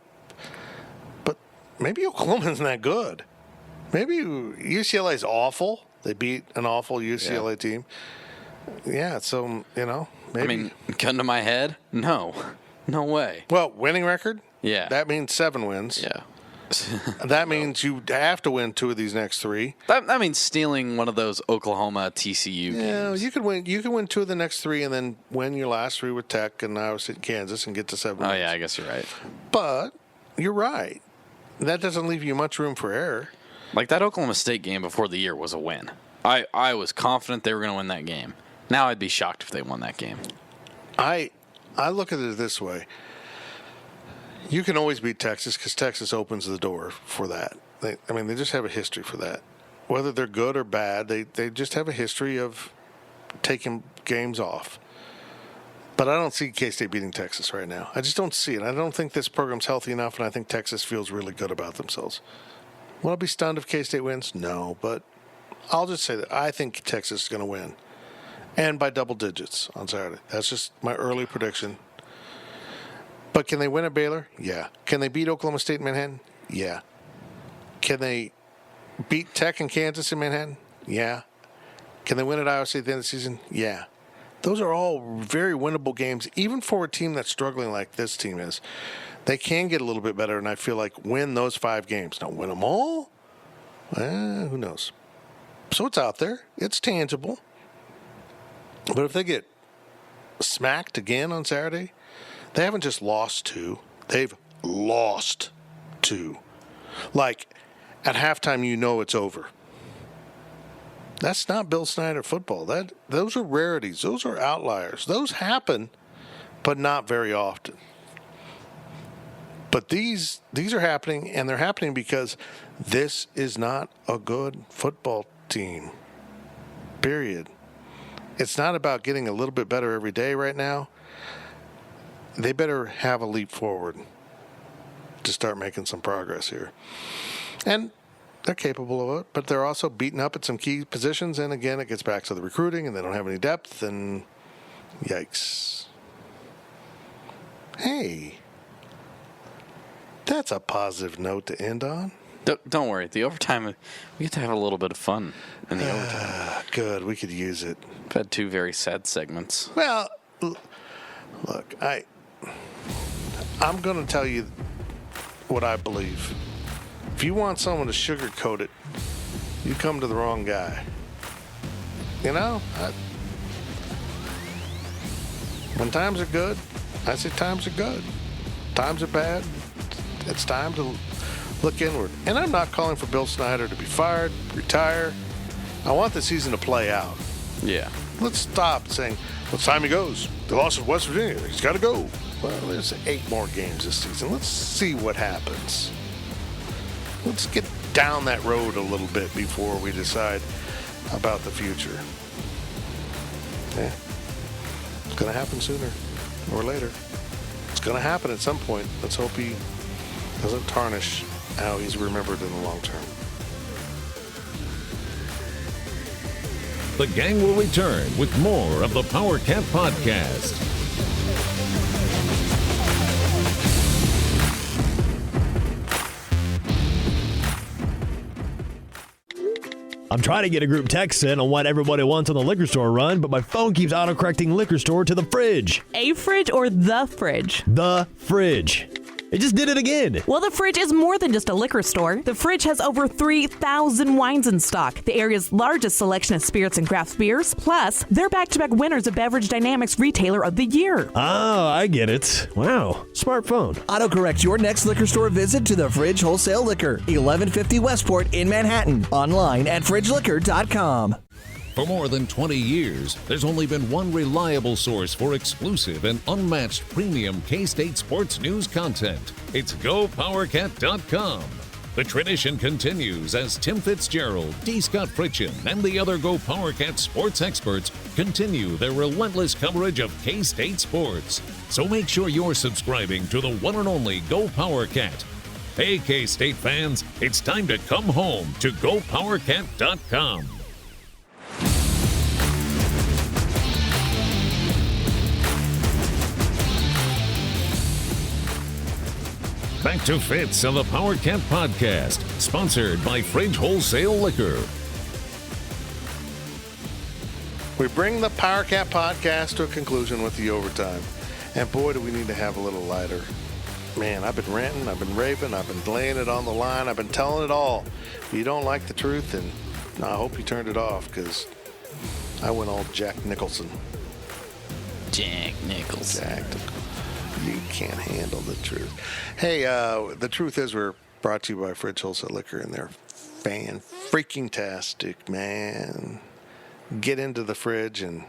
S2: But maybe Oklahoma isn't that good. Maybe UCLA's awful. They beat an awful UCLA team. Yeah, so, maybe.
S3: I mean, gun to my head? No way.
S2: Well, winning record?
S3: Yeah.
S2: That means 7 wins.
S3: Yeah.
S2: That means you have to win 2 of these next 3.
S3: That means stealing one of those Oklahoma TCU games.
S2: Yeah, you could win. You can win 2 of the next 3, and then win your last 3 with Tech and Iowa State, Kansas, and get to 7 wins.
S3: Oh yeah, I guess you're right.
S2: But you're right. That doesn't leave you much room for error.
S3: Like that Oklahoma State game before the year was a win. I was confident they were going to win that game. Now I'd be shocked if they won that game.
S2: I look at it this way. You can always beat Texas because Texas opens the door for that. They just have a history for that. Whether they're good or bad, they just have a history of taking games off. But I don't see K-State beating Texas right now. I just don't see it. I don't think this program's healthy enough, and I think Texas feels really good about themselves. Will I be stunned if K-State wins? No, but I'll just say that I think Texas is going to win. And by double digits on Saturday. That's just my early prediction. But can they win at Baylor? Yeah. Can they beat Oklahoma State in Manhattan? Yeah. Can they beat Tech and Kansas in Manhattan? Yeah. Can they win at Iowa State at the end of the season? Yeah. Those are all very winnable games, even for a team that's struggling like this team is. They can get a little bit better, and I feel like win those 5 games. Now, win them all? Who knows? So it's out there. It's tangible. But if they get smacked again on Saturday, they haven't just lost 2. They've lost 2. Like, at halftime, it's over. That's not Bill Snyder football. Those are rarities. Those are outliers. Those happen, but not very often. But these are happening, and they're happening because this is not a good football team. Period. It's not about getting a little bit better every day right now. They better have a leap forward to start making some progress here. And they're capable of it, but they're also beaten up at some key positions. And again, it gets back to the recruiting, and they don't have any depth, and yikes. Hey, that's a positive note to end on.
S3: Don't worry. The overtime, we get to have a little bit of fun in the overtime.
S2: Good. We could use it.
S3: We've had 2 very sad segments.
S2: Well, look, I'm going to tell you what I believe. If you want someone to sugarcoat it, you come to the wrong guy. When times are good, I say times are good. Times are bad. It's time to look inward. And I'm not calling for Bill Snyder to be fired, retire. I want the season to play out.
S3: Yeah.
S2: Let's stop saying, well, it's time he goes. They lost at West Virginia. He's got to go. Well, there's 8 more games this season. Let's see what happens. Let's get down that road a little bit before we decide about the future. Yeah. It's going to happen sooner or later. It's going to happen at some point. Let's hope he doesn't tarnish how he's remembered in the long term.
S1: The gang will return with more of the Powercat Podcast.
S5: I'm trying to get a group text in on what everybody wants on the liquor store run, but my phone keeps autocorrecting liquor store to the fridge.
S6: A fridge or the fridge?
S5: The fridge. It just did it again.
S6: Well, the Fridge is more than just a liquor store. The Fridge has over 3,000 wines in stock, the area's largest selection of spirits and craft beers. Plus, they're back-to-back winners of Beverage Dynamics Retailer of the Year.
S5: Oh, I get it. Wow, smartphone.
S7: Autocorrect your next liquor store visit to the Fridge Wholesale Liquor, 1150 Westport in Manhattan. Online at fridgeliquor.com.
S1: For more than 20 years, there's only been one reliable source for exclusive and unmatched premium K-State sports news content. It's GoPowercat.com. The tradition continues as Tim Fitzgerald, D. Scott Fritchen, and the other Go PowerCat sports experts continue their relentless coverage of K-State sports. So make sure you're subscribing to the one and only Go PowerCat. Hey, K-State fans, it's time to come home to GoPowercat.com. Back to Fitz on the Powercat Podcast, sponsored by Fridge Wholesale Liquor.
S2: We bring the Powercat Podcast to a conclusion with the overtime. And boy, do we need to have a little lighter. Man, I've been ranting, I've been raving, I've been laying it on the line, I've been telling it all. If you don't like the truth, then I hope you turned it off, because I went all Jack Nicholson.
S3: Jack Nicholson.
S2: You can't handle the truth. Hey, the truth is we're brought to you by Fridge Wholesale Liquor, and they're fan-freaking-tastic, man. Get into the fridge and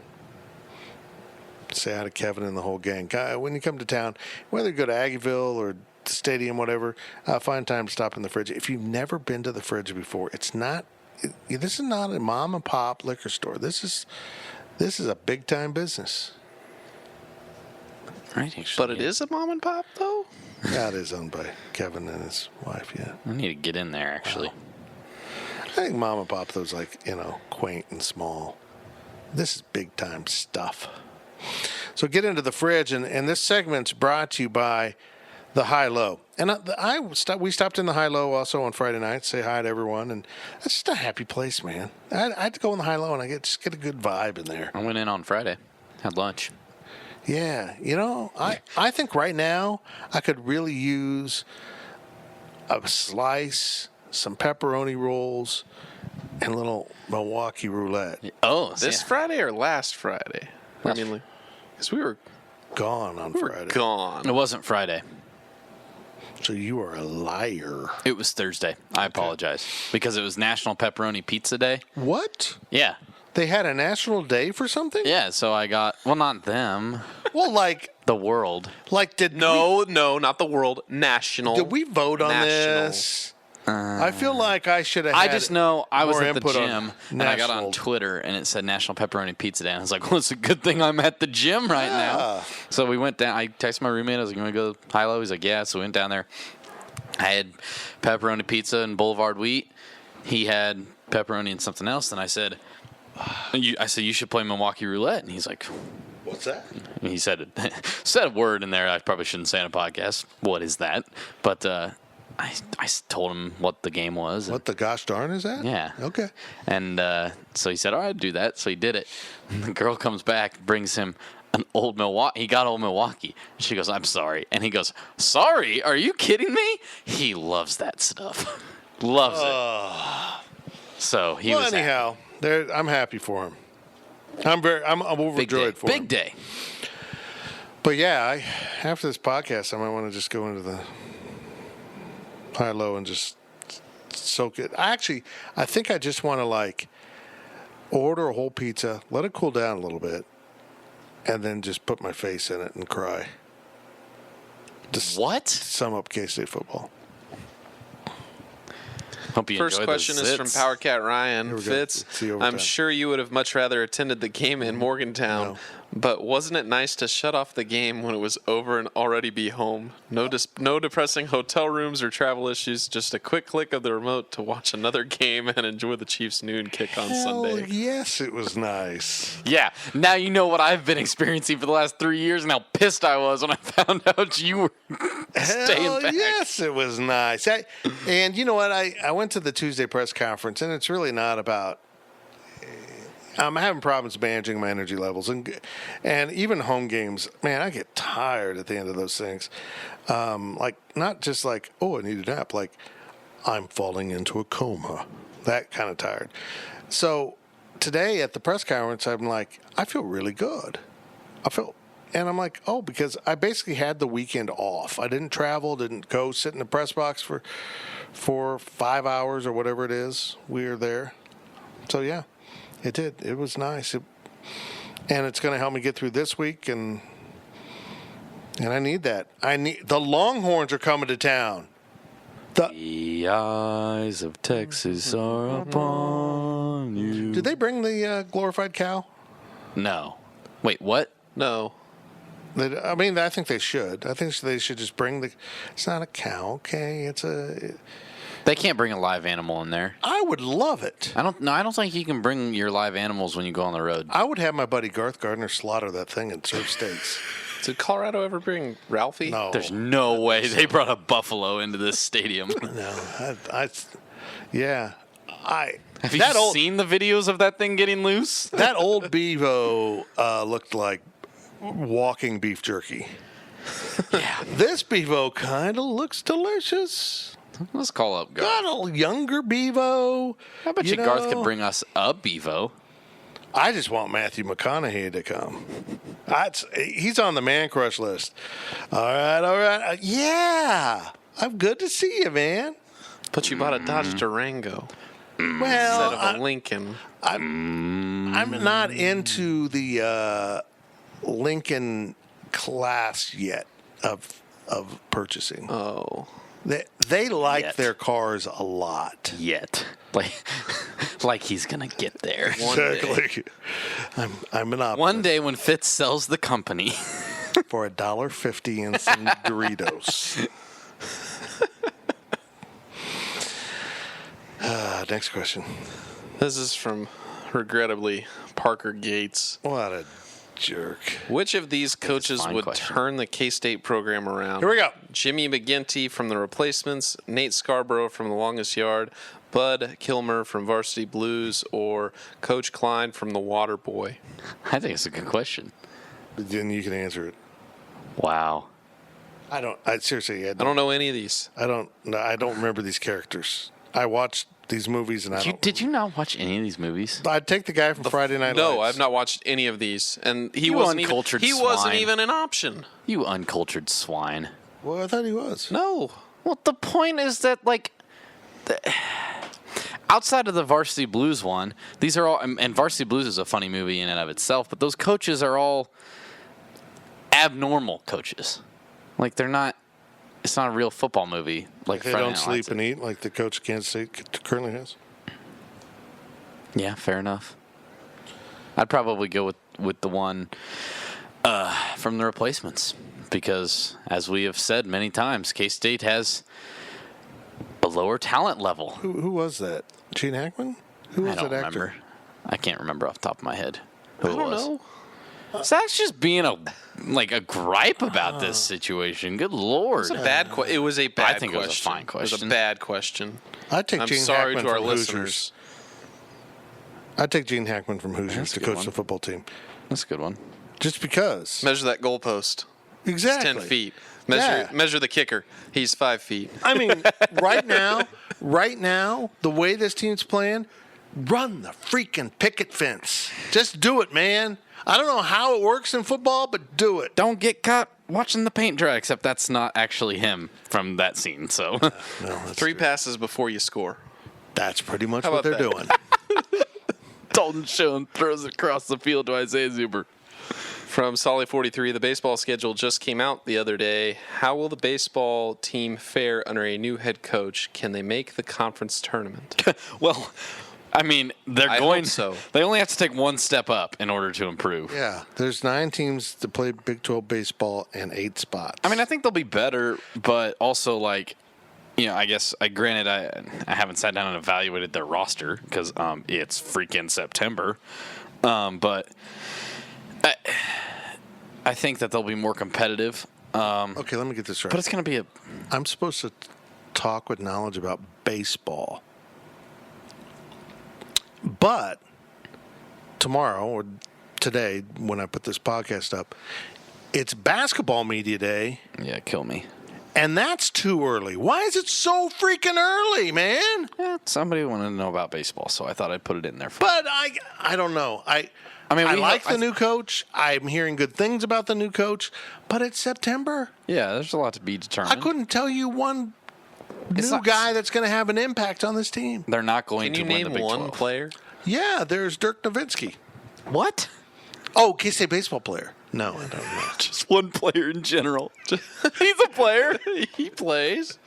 S2: say hi to Kevin and the whole gang. When you come to town, whether you go to Aggieville or the stadium, whatever, find time to stop in the fridge. If you've never been to the fridge before, this is not a mom and pop liquor store. This is a big time business.
S3: Right, actually,
S4: But it is a mom and pop, though?
S2: Yeah, it is owned by Kevin and his wife, yeah.
S3: I need to get in there, actually.
S2: Wow. I think mom and pop, those quaint and small. This is big time stuff. So get into the fridge, and this segment's brought to you by the High Low. And we stopped in the High Low also on Friday night, say hi to everyone, and it's just a happy place, man. I had to go in the High Low, and I just get a good vibe in there.
S3: I went in on Friday, had lunch.
S2: Yeah, I think right now I could really use a slice, some pepperoni rolls, and a little Milwaukee roulette.
S3: Oh,
S4: This Friday or last Friday? Because we were
S2: Gone on Friday.
S4: gone.
S3: It wasn't Friday.
S2: So you are a liar.
S3: It was Thursday. I apologize. Because it was National Pepperoni Pizza Day.
S2: What?
S3: Yeah.
S2: They had a national day for something?
S3: Yeah, so I got, well, not them.
S2: Well,
S3: The world.
S4: No, not the world. National.
S2: Did we vote on
S4: National.
S2: this? I feel like I should have
S3: I
S2: had
S3: just know I was
S2: more
S3: at the
S2: input on
S3: gym, and I got on
S2: national.
S3: Twitter, and it said National Pepperoni Pizza Day. And I was like, well, it's a good thing I'm at the gym right now. So we went down. I texted my roommate. I was like, you want to go high low? He's like, yeah. So we went down there. I had pepperoni pizza and Boulevard Wheat. He had pepperoni and something else. And I said, you should play Milwaukee Roulette. And he's like,
S2: What's that?
S3: he said a word in there I probably shouldn't say in a podcast. What is that? But I told him what the game was.
S2: What the gosh darn is that?
S3: Yeah.
S2: Okay.
S3: And so he said, all right, do that. So he did it. And the girl comes back, brings him an old Milwaukee. He got old Milwaukee. She goes, I'm sorry. And he goes, sorry? Are you kidding me? He loves that stuff. Loves it. So he was
S2: anyhow, I'm happy for him. I'm overjoyed for him.
S3: Big day.
S2: But yeah, after this podcast, I might want to just go into the High Low and just soak it. I think I just want to order a whole pizza, let it cool down a little bit, and then just put my face in it and cry. Just
S3: What?
S2: sum up K-State football.
S3: Hope you
S4: First
S3: enjoyed
S4: question
S3: those
S4: is from
S3: zits.
S4: Powercat Ryan.
S2: Here we go.
S4: Fitz,
S2: It's the overtime.
S4: I'm sure you would have much rather attended the game in Morgantown,
S2: No.
S4: but wasn't it nice to shut off the game when it was over and already be home? No depressing hotel rooms or travel issues, just a quick click of the remote to watch another game and enjoy the Chiefs' noon kick on Sunday.
S2: Yes, it was nice.
S3: Yeah. Now you know what I've been experiencing for the last 3 years and how pissed I was when I found out you were staying
S2: Hell
S3: back.
S2: yes, it was nice. And you know what? I went to the Tuesday press conference, and it's really not about. I'm having problems managing my energy levels, and even home games. Man, I get tired at the end of those things. Not just I need a nap. I'm falling into a coma. That kind of tired. So today at the press conference, I'm like, I feel really good. And I'm like, because I basically had the weekend off. I didn't travel, didn't go sit in the press box for 5 hours or whatever it is. We were there. So, yeah, it did. It was nice. And it's going to help me get through this week, and I need that. The Longhorns are coming to town.
S3: The eyes of Texas are upon you.
S2: Did they bring the glorified cow?
S3: No. Wait, what?
S4: No.
S2: I think they should. I think they should just bring it's not a cow, okay?
S3: They can't bring a live animal in there.
S2: I would love it.
S3: I don't think you can bring your live animals when you go on the road.
S2: I would have my buddy Garth Gardner slaughter that thing and serve steaks.
S4: Did Colorado ever bring Ralphie?
S2: No.
S3: There's no way they brought a buffalo into this stadium.
S2: No.
S3: Have you seen the videos of that thing getting loose?
S2: That old Bevo looked like walking beef jerky.
S3: Yeah.
S2: This Bevo kind of looks delicious.
S3: Let's call up Garth.
S2: Got a younger Bevo.
S3: I bet you Garth could bring us a Bevo.
S2: I just want Matthew McConaughey to come. He's on the man crush list. All right. Yeah. I'm good to see you, man.
S4: But you bought a Dodge Durango
S2: Well,
S4: instead of a Lincoln.
S2: I'm not into the Lincoln class yet of purchasing.
S4: Oh.
S2: They like
S3: Yet.
S2: their cars a lot.
S3: Yet. Like he's going to get there.
S2: Exactly. I'm an optimist.
S3: One day when Fitz sells the company.
S2: For $1.50 and some Doritos. Next question.
S4: This is from, regrettably, Parker Gates.
S2: What a jerk.
S4: Which of these coaches
S3: fine
S4: would
S3: question.
S4: turn the K-State program around?
S2: Here we go.
S4: Jimmy McGinty from the Replacements, Nate Scarborough from the Longest Yard, Bud Kilmer from Varsity Blues, or Coach Klein from the Water Boy?
S3: I think it's a good question.
S2: Then you can answer it.
S3: Wow.
S2: I seriously,
S4: I don't know any of these.
S2: I don't remember these characters. I watched these movies and
S3: Did you not watch any of these movies?
S2: I'd take the guy from Friday Night Lights.
S4: No, I've not watched any of these, and he
S3: You
S4: wasn't even.
S3: uncultured
S4: He wasn't
S3: swine.
S4: even an option.
S3: You uncultured swine.
S2: Well, I thought he was.
S4: No.
S3: Well, the point is that, outside of the Varsity Blues one, these are all, and Varsity Blues is a funny movie in and of itself, but those coaches are all abnormal coaches. They're not, it's not a real football movie. Like
S2: They
S3: Friday
S2: don't
S3: Night
S2: sleep
S3: Lights.
S2: and eat like the coach of Kansas State currently has.
S3: Yeah, fair enough. I'd probably go with the one from the Replacements because, as we have said many times, K-State has a lower talent level.
S2: Who was that? Gene Hackman? Who was
S3: I don't
S2: that actor?
S3: remember. I can't remember off the top of my head who
S4: I
S3: it
S4: don't
S3: was.
S4: know.
S3: Zach's just being a gripe about this situation. Good Lord.
S4: It was a bad question. It was a bad
S3: I think it was a
S4: question.
S3: fine
S4: It was a
S3: question.
S4: bad question.
S2: I'd take
S4: I'm
S2: Gene
S4: sorry
S2: Hackman
S4: to our
S2: from
S4: listeners.
S2: Hoosiers. I'd take Gene Hackman from Hoosiers
S3: That's a
S2: to
S3: good
S2: coach
S3: one.
S2: the football team.
S3: That's a good one.
S2: Just because.
S4: Measure that goalpost.
S2: Exactly.
S4: It's 10 feet. Measure
S2: Yeah.
S4: measure the kicker. He's 5 feet.
S2: I mean, right now, the way this team's playing, run the freaking picket fence. Just do it, man. I don't know how it works in football, but do it.
S3: Don't get caught watching the paint dry, except that's not actually him from that scene. So
S2: No, that's
S4: 3
S2: true.
S4: passes before you score.
S2: That's pretty much
S4: How
S2: what
S4: about
S2: they're
S4: that?
S2: doing.
S3: Dalton Schoen throws it across the field to Isaiah Zuber.
S4: From Solly 43, the baseball schedule just came out the other day. How will the baseball team fare under a new head coach? Can they make the conference tournament?
S3: Well, I mean, they're
S4: I
S3: going.
S4: hope so.
S3: They only have to take one step up in order to improve.
S2: Yeah, there's 9 teams to play Big 12 baseball and 8 spots.
S3: I mean, I think they'll be better, but also I guess granted, I haven't sat down and evaluated their roster because it's freaking September, but I think that they'll be more competitive.
S2: Okay, let me get this right.
S3: But it's going to be
S2: I'm supposed to talk with knowledge about baseball. But tomorrow or today, when I put this podcast up, it's basketball media day,
S3: kill me.
S2: and that's too early. Why is it so freaking early, man?
S3: Yeah, somebody wanted to know about baseball, so I thought I'd put it in there.
S2: But I don't know. I like the new coach. I'm hearing good things about the new coach, but it's September.
S3: Yeah, there's a lot to be determined.
S2: I couldn't tell you one
S3: It's
S2: new
S3: not-
S2: guy that's going to have an impact on this team.
S3: They're not going
S4: Can
S3: to
S4: you
S3: win
S4: name
S3: the Big
S4: one
S3: 12.
S4: player?
S2: Yeah, there's Dirk Nowitzki.
S3: What?
S2: Oh, K-State baseball player. No, I don't know.
S3: Just one player in general. He's a player.
S4: He plays.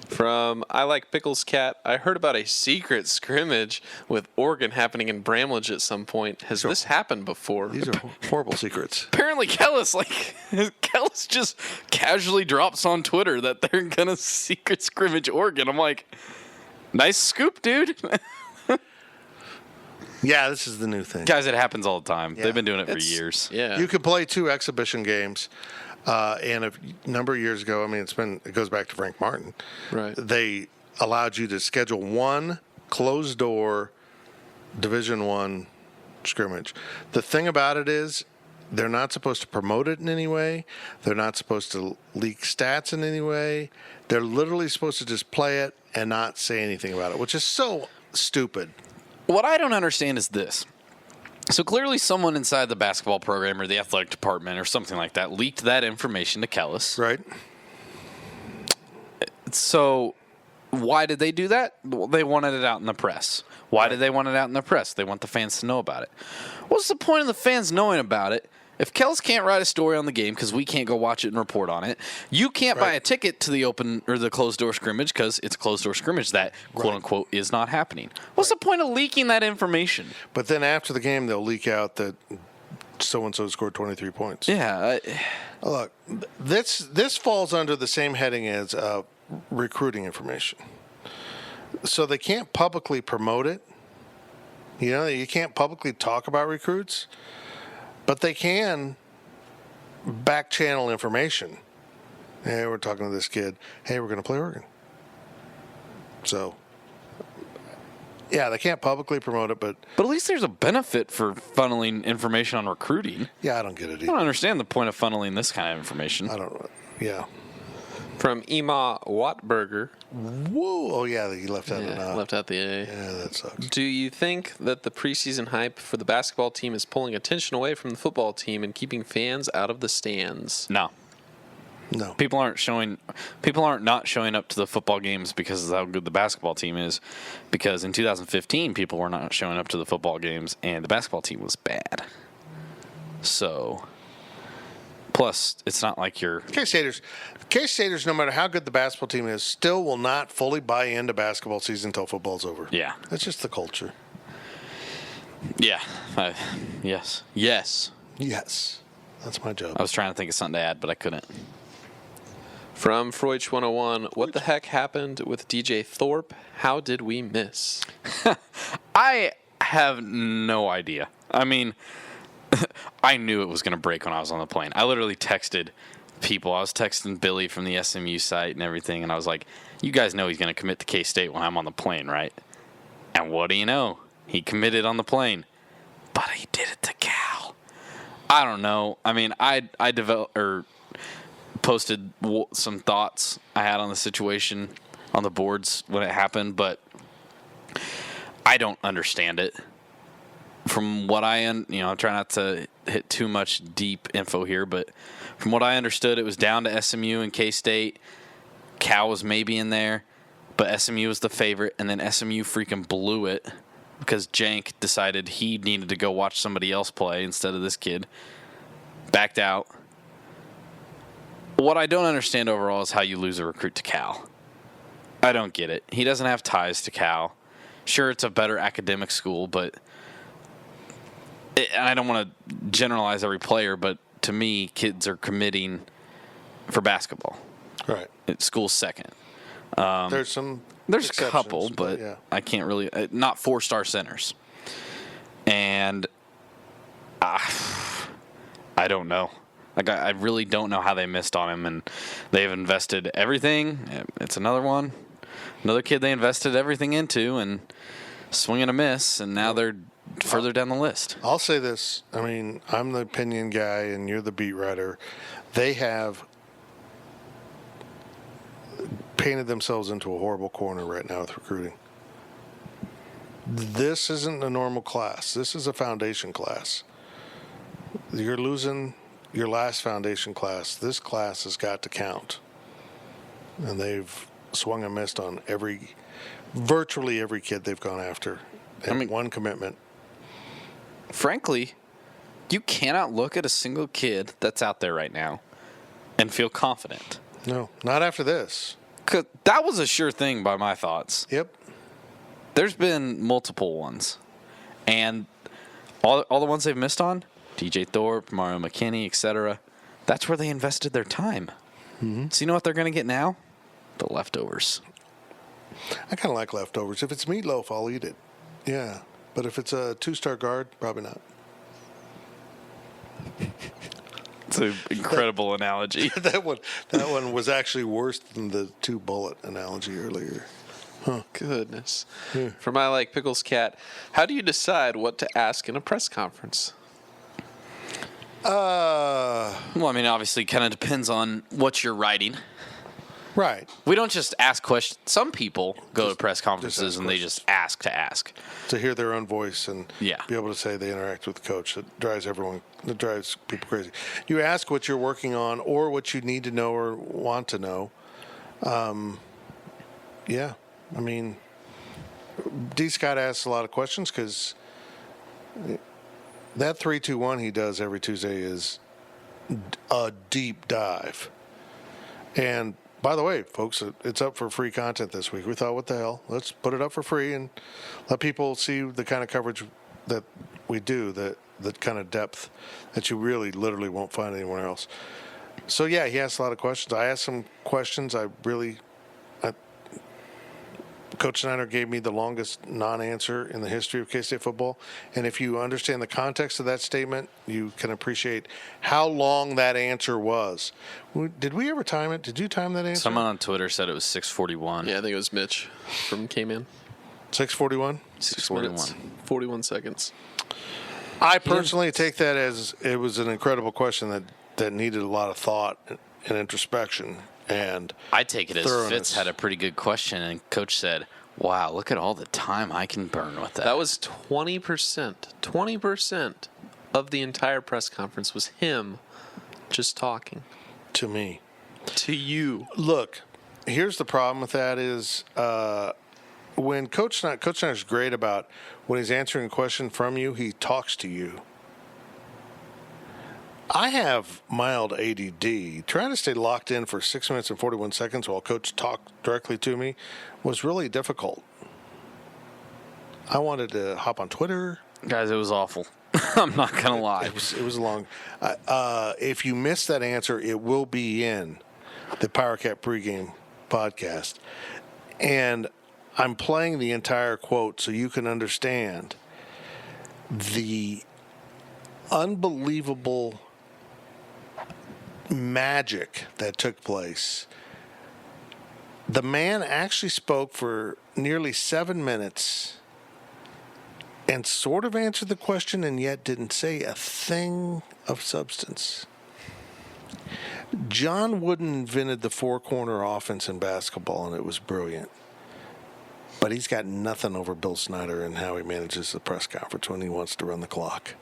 S4: From I Like Pickles Cat, I heard about a secret scrimmage with Oregon happening in Bramlage at some point. Has this happened before?
S2: These are horrible secrets.
S3: Apparently, Kellis just casually drops on Twitter that they're gonna secret scrimmage Oregon. I'm like, nice scoop, dude.
S2: Yeah, this is the new thing.
S3: Guys, it happens all the time.
S2: Yeah.
S3: They've been doing it for years.
S4: Yeah.
S2: You could play 2 exhibition games, and a number of years ago, I mean, it goes back to Frank Martin.
S4: Right.
S2: They allowed you to schedule 1 closed door Division I scrimmage. The thing about it is, they're not supposed to promote it in any way. They're not supposed to leak stats in any way. They're literally supposed to just play it and not say anything about it, which is so stupid.
S3: What I don't understand is this. So clearly someone inside the basketball program or the athletic department or something like that leaked that information to Kellis.
S2: Right.
S3: So why did they do that? Well, they wanted it out in the press. Why did they want it out in the press? They want the fans to know about it. What's the point of the fans knowing about it? If Kellis can't write a story on the game because we can't go watch it and report on it, you can't buy a ticket to the open or the closed door scrimmage because it's a closed door scrimmage that quote unquote is not happening. What's the point of leaking that information?
S2: But then after the game, they'll leak out that so and so scored 23 points.
S3: Yeah.
S2: Look, this falls under the same heading as recruiting information. So they can't publicly promote it. You know, you can't publicly talk about recruits. But they can back channel information. Hey, we're talking to this kid. Hey, we're going to play Oregon. So, yeah, they can't publicly promote it, but
S3: at least there's a benefit for funneling information on recruiting.
S2: Yeah, I don't get it either.
S3: I don't understand the point of funneling this kind of information.
S2: I don't. Yeah.
S4: From Ema Wattberger.
S2: Whoa! Oh yeah, he left out
S4: left out the A.
S2: Yeah, that sucks.
S4: Do you think that the preseason hype for the basketball team is pulling attention away from the football team and keeping fans out of the stands?
S3: No. People aren't not showing up to the football games because of how good the basketball team is. Because in 2015, people were not showing up to the football games, and the basketball team was bad. So, plus, it's not like you're
S2: K-Staters, no matter how good the basketball team is, still will not fully buy into basketball season until football's over.
S3: Yeah.
S2: That's just the culture.
S3: Yeah. Yes.
S2: Yes. That's my job.
S3: I was trying to think of something to add, but I couldn't.
S4: From Freud's 101, what the heck happened with DJ Thorpe? How did we miss?
S3: I have no idea. I mean, I knew it was going to break when I was on the plane. I literally texted people. I was texting Billy from the SMU site and everything, and I was like, you guys know he's going to commit to K-State when I'm on the plane, right? And what do you know? He committed on the plane, but he did it to Cal. I don't know. I mean, I posted some thoughts I had on the situation on the boards when it happened, but I don't understand it. From what I try not to hit too much deep info here, but from what I understood, it was down to SMU and K-State. Cal was maybe in there, but SMU was the favorite, and then SMU freaking blew it because Jank decided he needed to go watch somebody else play instead of this kid. Backed out. What I don't understand overall is how you lose a recruit to Cal. I don't get it. He doesn't have ties to Cal. Sure, it's a better academic school, but I don't want to generalize every player, but to me, kids are committing for basketball.
S2: Right.
S3: School's second.
S2: There's
S3: a couple, but
S2: yeah.
S3: I can't really not 4-star centers. And I don't know. Like I really don't know how they missed on him, and they've invested everything. It's another kid they invested everything into, and swing and a miss, and now they're further down the list.
S2: I'll say this. I mean, I'm the opinion guy and you're the beat writer. They have painted themselves into a horrible corner right now with recruiting. This isn't a normal class. This is a foundation class. You're losing your last foundation class. This class has got to count. And they've swung and missed on virtually every kid they've gone after. And one commitment.
S3: Frankly, you cannot look at a single kid that's out there right now and feel confident.
S2: No, not after this.
S3: 'Cause that was a sure thing by my thoughts.
S2: Yep.
S3: There's been multiple ones. And all the ones they've missed on, DJ Thorpe, Mario McKinney, etc., that's where they invested their time. Mm-hmm. So you know what they're going to get now? The leftovers.
S2: I kind of like leftovers. If it's meatloaf, I'll eat it. Yeah. But if it's a 2-star guard, probably not.
S3: It's an incredible analogy.
S2: That one was actually worse than the 2-bullet analogy earlier.
S4: Huh. Goodness. For my like pickles cat, how do you decide what to ask in a press conference?
S3: Well, I mean, obviously, kind of depends on what you're writing.
S2: Right.
S3: We don't just ask questions. Some people go to press conferences and they just ask to ask.
S2: To hear their own voice and
S3: be
S2: able to say they interact with the coach. That drives people crazy. You ask what you're working on or what you need to know or want to know. Yeah. I mean, D. Scott asks a lot of questions because that 3-2-1 he does every Tuesday is a deep dive. And by the way, folks, it's up for free content this week. We thought, what the hell? Let's put it up for free and let people see the kind of coverage that we do, that kind of depth that you really literally won't find anywhere else. So, yeah, he asked a lot of questions. I asked some questions. Coach Snyder gave me the longest non-answer in the history of K-State football. And if you understand the context of that statement, you can appreciate how long that answer was. Did we ever time it? Did you time that answer?
S3: Someone on Twitter said it was 6:41.
S4: Yeah, I think it was Mitch from K-Man.
S2: 6:41?
S3: 6:41.
S4: 41 seconds.
S2: I personally take that as it was an incredible question that needed a lot of thought and introspection. And
S3: I take it as Fitz had a pretty good question, and Coach said, wow, look at all the time I can burn with that.
S4: That was 20%. 20% of the entire press conference was him just talking.
S2: To me.
S4: To you.
S2: Look, here's the problem with that is when Coach Snyder's great about when he's answering a question from you, he talks to you. I have mild ADD. Trying to stay locked in for 6 minutes and 41 seconds while Coach talked directly to me was really difficult. I wanted to hop on Twitter.
S3: Guys, it was awful. I'm not going to lie.
S2: It was long. If you missed that answer, it will be in the Powercat pregame podcast. And I'm playing the entire quote so you can understand the unbelievable magic that took place. The man actually spoke for nearly 7 minutes and sort of answered the question and yet didn't say a thing of substance. John Wooden invented the four-corner offense in basketball, and it was brilliant. But he's got nothing over Bill Snyder and how he manages the press conference when he wants to run the clock.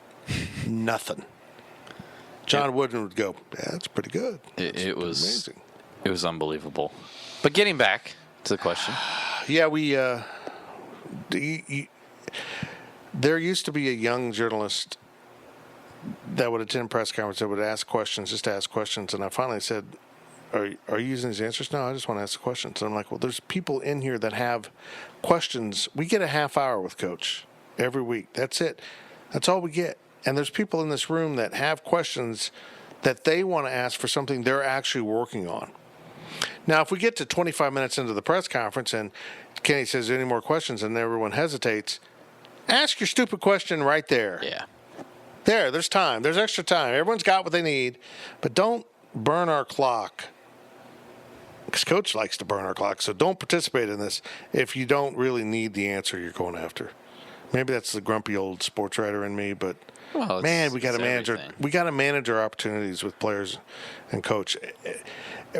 S2: Nothing. John Wooden would go, yeah, that's pretty good.
S3: It was
S2: amazing.
S3: It was unbelievable. But getting back to the question.
S2: Yeah, there used to be a young journalist that would attend press conference that would ask questions, just ask questions. And I finally said, are you using these answers? No, I just want to ask the questions. And I'm like, well, there's people in here that have questions. We get a half hour with Coach every week. That's it. That's all we get. And there's people in this room that have questions that they want to ask for something they're actually working on. Now, if we get to 25 minutes into the press conference and Kenny says, any more questions, and everyone hesitates, ask your stupid question right there.
S3: Yeah.
S2: There's time. There's extra time. Everyone's got what they need. But don't burn our clock. Because Coach likes to burn our clock. So don't participate in this if you don't really need the answer you're going after. Maybe that's the grumpy old sports writer in me, but man, we got to manage our opportunities with players and coach.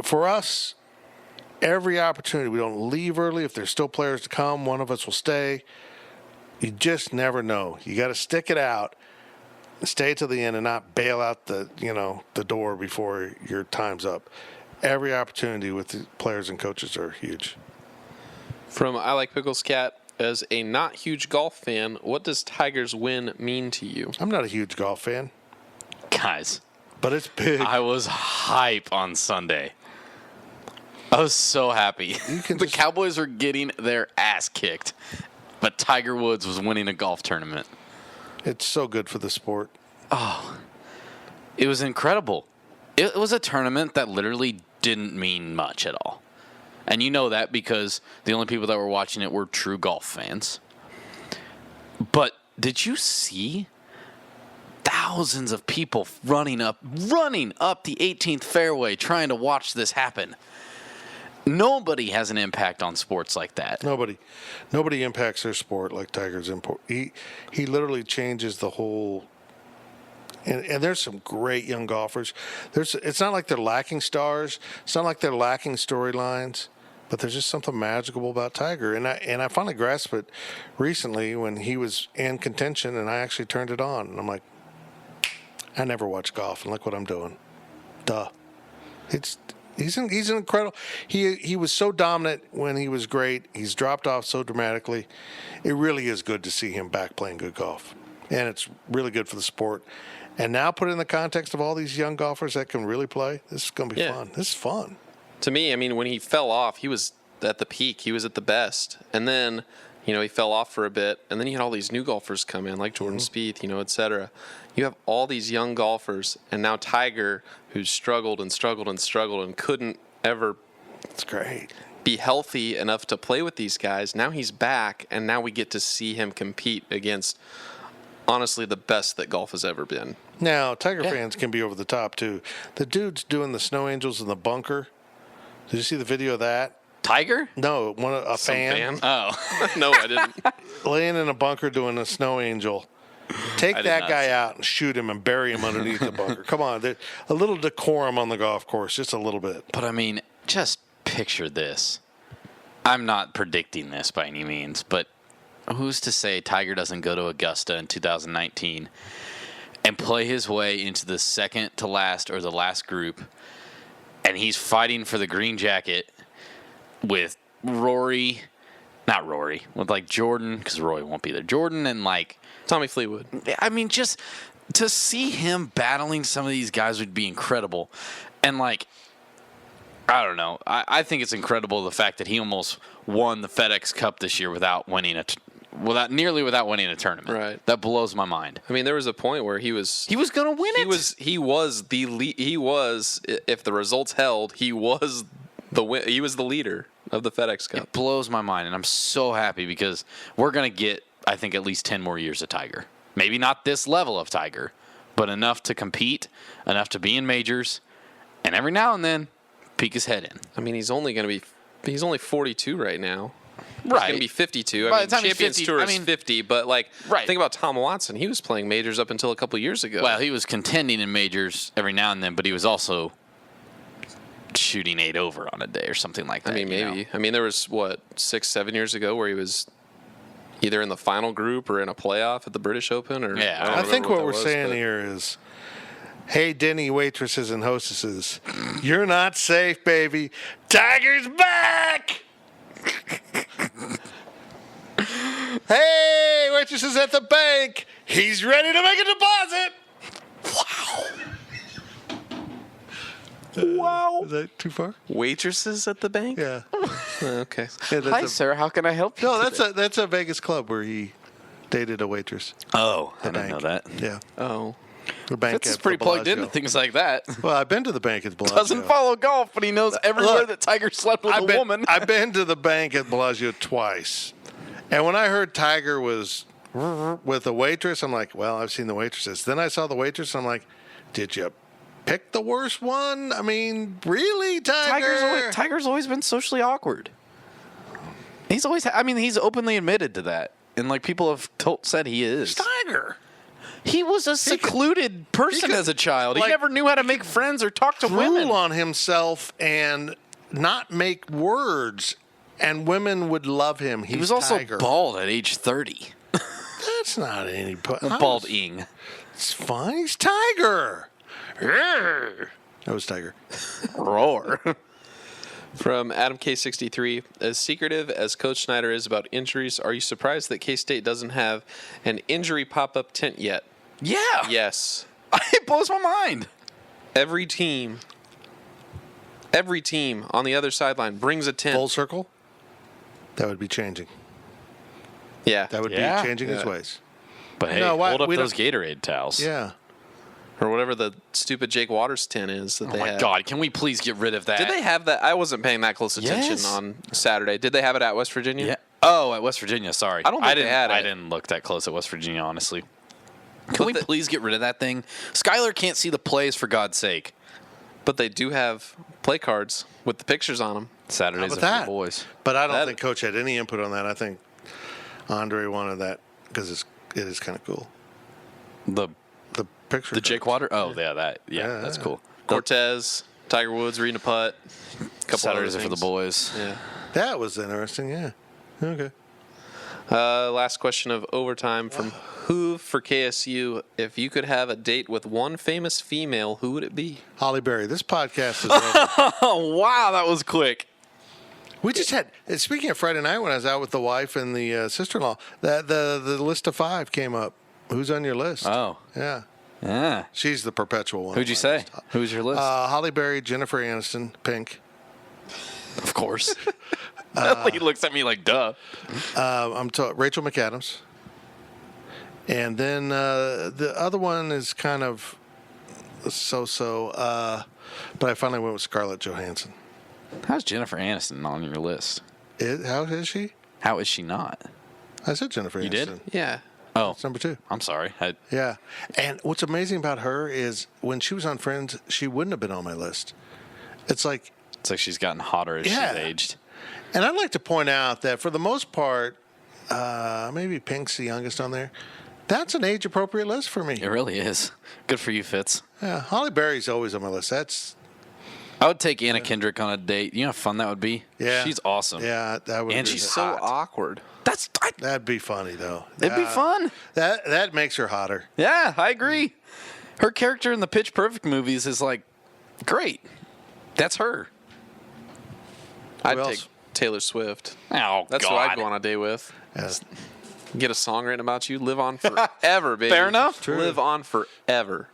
S2: For us, every opportunity, we don't leave early. If there's still players to come, one of us will stay. You just never know. You got to stick it out, stay to the end, and not bail out the door before your time's up. Every opportunity with the players and coaches are huge.
S4: From I Like Pickles Cat, as a not huge golf fan, what does Tigers win mean to you?
S2: I'm not a huge golf fan.
S3: Guys.
S2: But it's big.
S3: I was hype on Sunday. I was so happy. The Cowboys were getting their ass kicked, but Tiger Woods was winning a golf tournament.
S2: It's so good for the sport.
S3: Oh, it was incredible. It was a tournament that literally didn't mean much at all. And you know that because the only people that were watching it were true golf fans. But did you see thousands of people running up the 18th fairway trying to watch this happen? Nobody has an impact on sports like that.
S2: Nobody impacts their sport like Tiger's import. He literally changes the whole. And there's some great young golfers. It's not like they're lacking stars. It's not like they're lacking storylines. But there's just something magical about Tiger. And I finally grasped it recently when he was in contention, and I actually turned it on. And I'm like, I never watched golf, and look what I'm doing. Duh. He's an incredible. He was so dominant when he was great. He's dropped off so dramatically. It really is good to see him back playing good golf. And it's really good for the sport. And now put it in the context of all these young golfers that can really play, this is going to be fun. This is fun.
S4: To me, I mean, when he fell off, he was at the peak. He was at the best. And then, he fell off for a bit. And then you had all these new golfers come in, like Jordan Spieth, et cetera. You have all these young golfers. And now Tiger, who's struggled and struggled and struggled and couldn't ever be healthy enough to play with these guys. Now he's back, and now we get to see him compete against, honestly, the best that golf has ever been.
S2: Now, Tiger fans can be over the top, too. The dude's doing the snow angels in the bunker. Did you see the video of that?
S3: Tiger?
S2: No, a fan.
S4: Oh. No, I didn't.
S2: Laying in a bunker doing a snow angel. Take that guy out and shoot him and bury him underneath the bunker. Come on. A little decorum on the golf course, just a little bit.
S3: But, I mean, just picture this. I'm not predicting this by any means, but who's to say Tiger doesn't go to Augusta in 2019 and play his way into the second to last or the last group, and he's fighting for the green jacket with with like Jordan, because Rory won't be there, Jordan and like
S4: Tommy Fleetwood.
S3: I mean, just to see him battling some of these guys would be incredible. And like, I don't know. I think it's incredible the fact that he almost won the FedEx Cup this year without winning without winning a tournament.
S4: Right.
S3: That blows my mind.
S4: I mean, there was a point where he was
S3: going to win it.
S4: He was if the results held, he was the leader of the FedEx Cup.
S3: It blows my mind, and I'm so happy because we're going to get, I think, at least 10 more years of Tiger. Maybe not this level of Tiger, but enough to compete, enough to be in majors, and every now and then peek his head in.
S4: I mean, he's only 42 right now.
S3: Right.
S4: He's going to be 52.
S3: By the time
S4: Champions
S3: he's 50,
S4: Tour is 50, but think about Tom Watson. He was playing majors up until a couple years ago.
S3: Well, he was contending in majors every now and then, but he was also shooting 8 over on a day or something like that.
S4: I mean, maybe. I mean, there was, 6-7 years ago where he was either in the final group or in a playoff at the British Open. Or
S2: I think what we're saying here is, hey, Denny waitresses and hostesses, you're not safe, baby. Tiger's back! Hey, waitresses at the bank, he's ready to make a deposit! Wow. Is that too far?
S4: Waitresses at the bank?
S2: Yeah.
S4: Okay.
S2: Yeah,
S3: Hi, sir. How can I help you?
S2: No, that's a Vegas club where he dated a waitress.
S3: Oh, I didn't know that.
S2: Yeah.
S4: Oh.
S2: The bank
S3: Fitz is
S2: at
S3: pretty
S2: the
S3: plugged
S2: Bellagio.
S3: into things like that.
S2: Well, I've been to the bank at Bellagio.
S3: Doesn't follow golf, but he knows everywhere that Tiger slept with a woman.
S2: I've been to the bank at Bellagio twice. And when I heard Tiger was with a waitress, I'm like, well, I've seen the waitresses. Then I saw the waitress, and I'm like, did you pick the worst one? I mean, really, Tiger?
S3: Tiger's always been socially awkward. He's always, he's openly admitted to that. And like people have said he is.
S2: Tiger.
S3: He was a secluded person as a child. He never knew how to make friends or talk to women.
S2: Drool on himself and not make words, and women would love him.
S3: He was also bald at age 30.
S2: That's not any...
S3: Balding.
S2: It's fine. He's Tiger. That was Tiger.
S3: Roar.
S4: From Adam K63, as secretive as Coach Snyder is about injuries, are you surprised that K-State doesn't have an injury pop-up tent yet?
S3: Yeah.
S4: Yes.
S3: It blows my mind.
S4: Every team on the other sideline brings a tent.
S2: Full circle? That would be changing.
S4: Yeah.
S2: That would be changing his ways.
S3: But hey, hold up those Gatorade towels.
S2: Yeah.
S4: Or whatever the stupid Jake Waters tent is that they have.
S3: Oh, my God. Can we please get rid of that?
S4: Did they have that? I wasn't paying that close attention on Saturday. Did they have it at West Virginia?
S3: Yeah. Oh, at West Virginia. Sorry,
S4: I don't think they had it.
S3: I didn't look that close at West Virginia, honestly. Can we please get rid of that thing? Skylar can't see the plays, for God's sake.
S4: But they do have play cards with the pictures on them.
S3: Saturdays are for the boys.
S2: But I don't think Coach had any input on that. I think Andre wanted that because it is kind of cool.
S3: The
S2: picture.
S3: The Jake Water? Oh, yeah, that's cool.
S4: Cortez, Tiger Woods reading a putt. Couple
S3: Saturdays are for the boys.
S4: Yeah.
S2: That was interesting, yeah. Okay.
S4: Last question of overtime from Who for KSU. If you could have a date with one famous female, who would it be?
S2: Holly Berry. This podcast is over.
S3: Oh, wow, that was quick.
S2: We just had, speaking of Friday night when I was out with the wife and the sister-in-law, the list of 5 came up. Who's on your list?
S3: Oh.
S2: Yeah.
S3: Yeah.
S2: She's the perpetual one.
S3: Who'd you say? Who's your list?
S2: Holly Berry, Jennifer Aniston, Pink.
S3: Of course. He looks at me like, duh.
S2: Rachel McAdams. And then the other one is kind of so-so, but I finally went with Scarlett Johansson.
S3: How's Jennifer Aniston on your list?
S2: How is she?
S3: How is she not?
S2: I said Jennifer Aniston.
S3: You did?
S4: Yeah.
S3: Oh.
S2: It's number 2.
S3: I'm sorry.
S2: Yeah. And what's amazing about her is when she was on Friends, she wouldn't have been on my list. It's like
S3: she's gotten hotter as she's aged.
S2: And I'd like to point out that for the most part, maybe Pink's the youngest on there. That's an age-appropriate list for me.
S3: It really is. Good for you, Fitz.
S2: Yeah, Holly Berry's always on my list.
S3: I would take Anna Kendrick on a date. You know how fun that would be?
S2: Yeah.
S3: She's awesome.
S2: Yeah, that would.
S3: And
S2: be
S3: she's
S4: so
S3: hot.
S4: awkward.
S2: That'd be funny though.
S3: It'd be fun.
S2: That makes her hotter.
S3: Yeah, I agree. Her character in the Pitch Perfect movies is like great. That's her.
S4: I'd take Taylor Swift.
S3: Oh,
S4: That's
S3: God.
S4: who I'd go on a date with.
S2: Yeah.
S4: Get a song written about you. Live on forever, baby.
S3: Fair enough.
S2: True.
S4: Live on forever.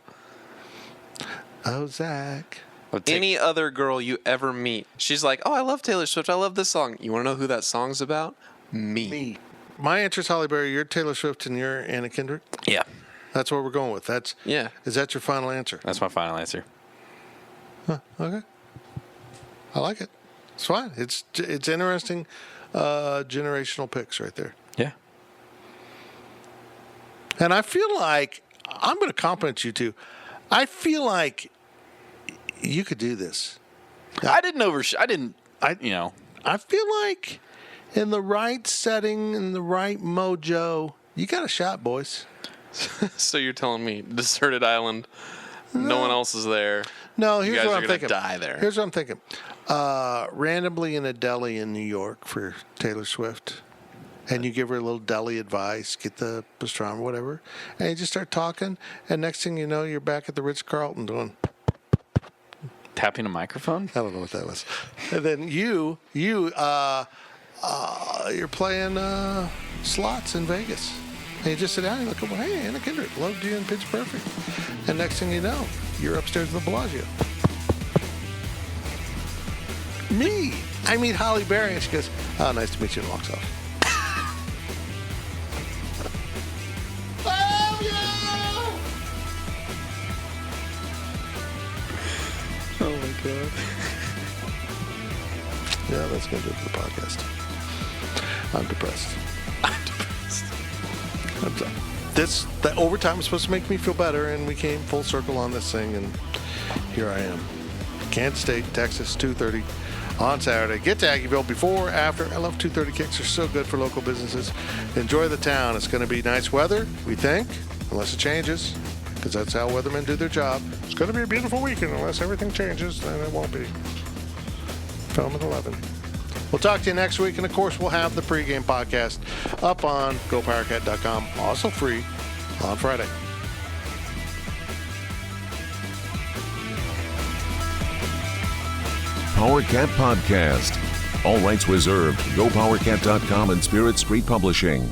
S2: Oh, Zach.
S4: Any other girl you ever meet, she's like, oh, I love Taylor Swift. I love this song. You want to know who that song's about? Me.
S2: My answer is Holly Berry. You're Taylor Swift and you're Anna Kendrick.
S3: Yeah.
S2: That's what we're going with.
S4: Yeah.
S2: Is that your final answer?
S3: That's my final answer.
S2: Huh, okay. I like it. It's fine. It's interesting generational picks right there.
S3: Yeah.
S2: And I feel like I'm going to compliment you too. I feel like you could do this.
S3: I
S2: feel like in the right setting, in the right mojo, you got a shot, boys.
S4: So you're telling me, deserted island, no one else is there.
S2: No, here's what I'm thinking.
S4: Die there.
S2: Here's what I'm thinking. Randomly in a deli in New York for Taylor Swift. And you give her a little deli advice, get the pastrami, whatever. And you just start talking. And next thing you know, you're back at the Ritz-Carlton doing...
S3: Tapping a microphone?
S2: I don't know what that was. And then you're playing slots in Vegas. And you just sit down and look, hey, Anna Kendrick, loved you in Pitch Perfect. And next thing you know, you're upstairs at the Bellagio. Me. I meet Holly Berry, and she goes, oh, nice to meet you, and walks off.
S3: Oh, my God.
S2: Yeah, that's going to do it for the podcast. I'm depressed. The overtime was supposed to make me feel better, and we came full circle on this thing, and here I am. Kansas State, Texas, 2:30 on Saturday. Get to Aggieville before, after. I love 2:30 kicks. They're so good for local businesses. Enjoy the town. It's going to be nice weather, we think, unless it changes, because that's how weathermen do their job. It's going to be a beautiful weekend unless everything changes, then it won't be. Film at 11. We'll talk to you next week, and of course, we'll have the pregame podcast up on GoPowerCat.com, also free on Friday.
S1: Powercat Podcast. All rights reserved. GoPowerCat.com and Spirit Street Publishing.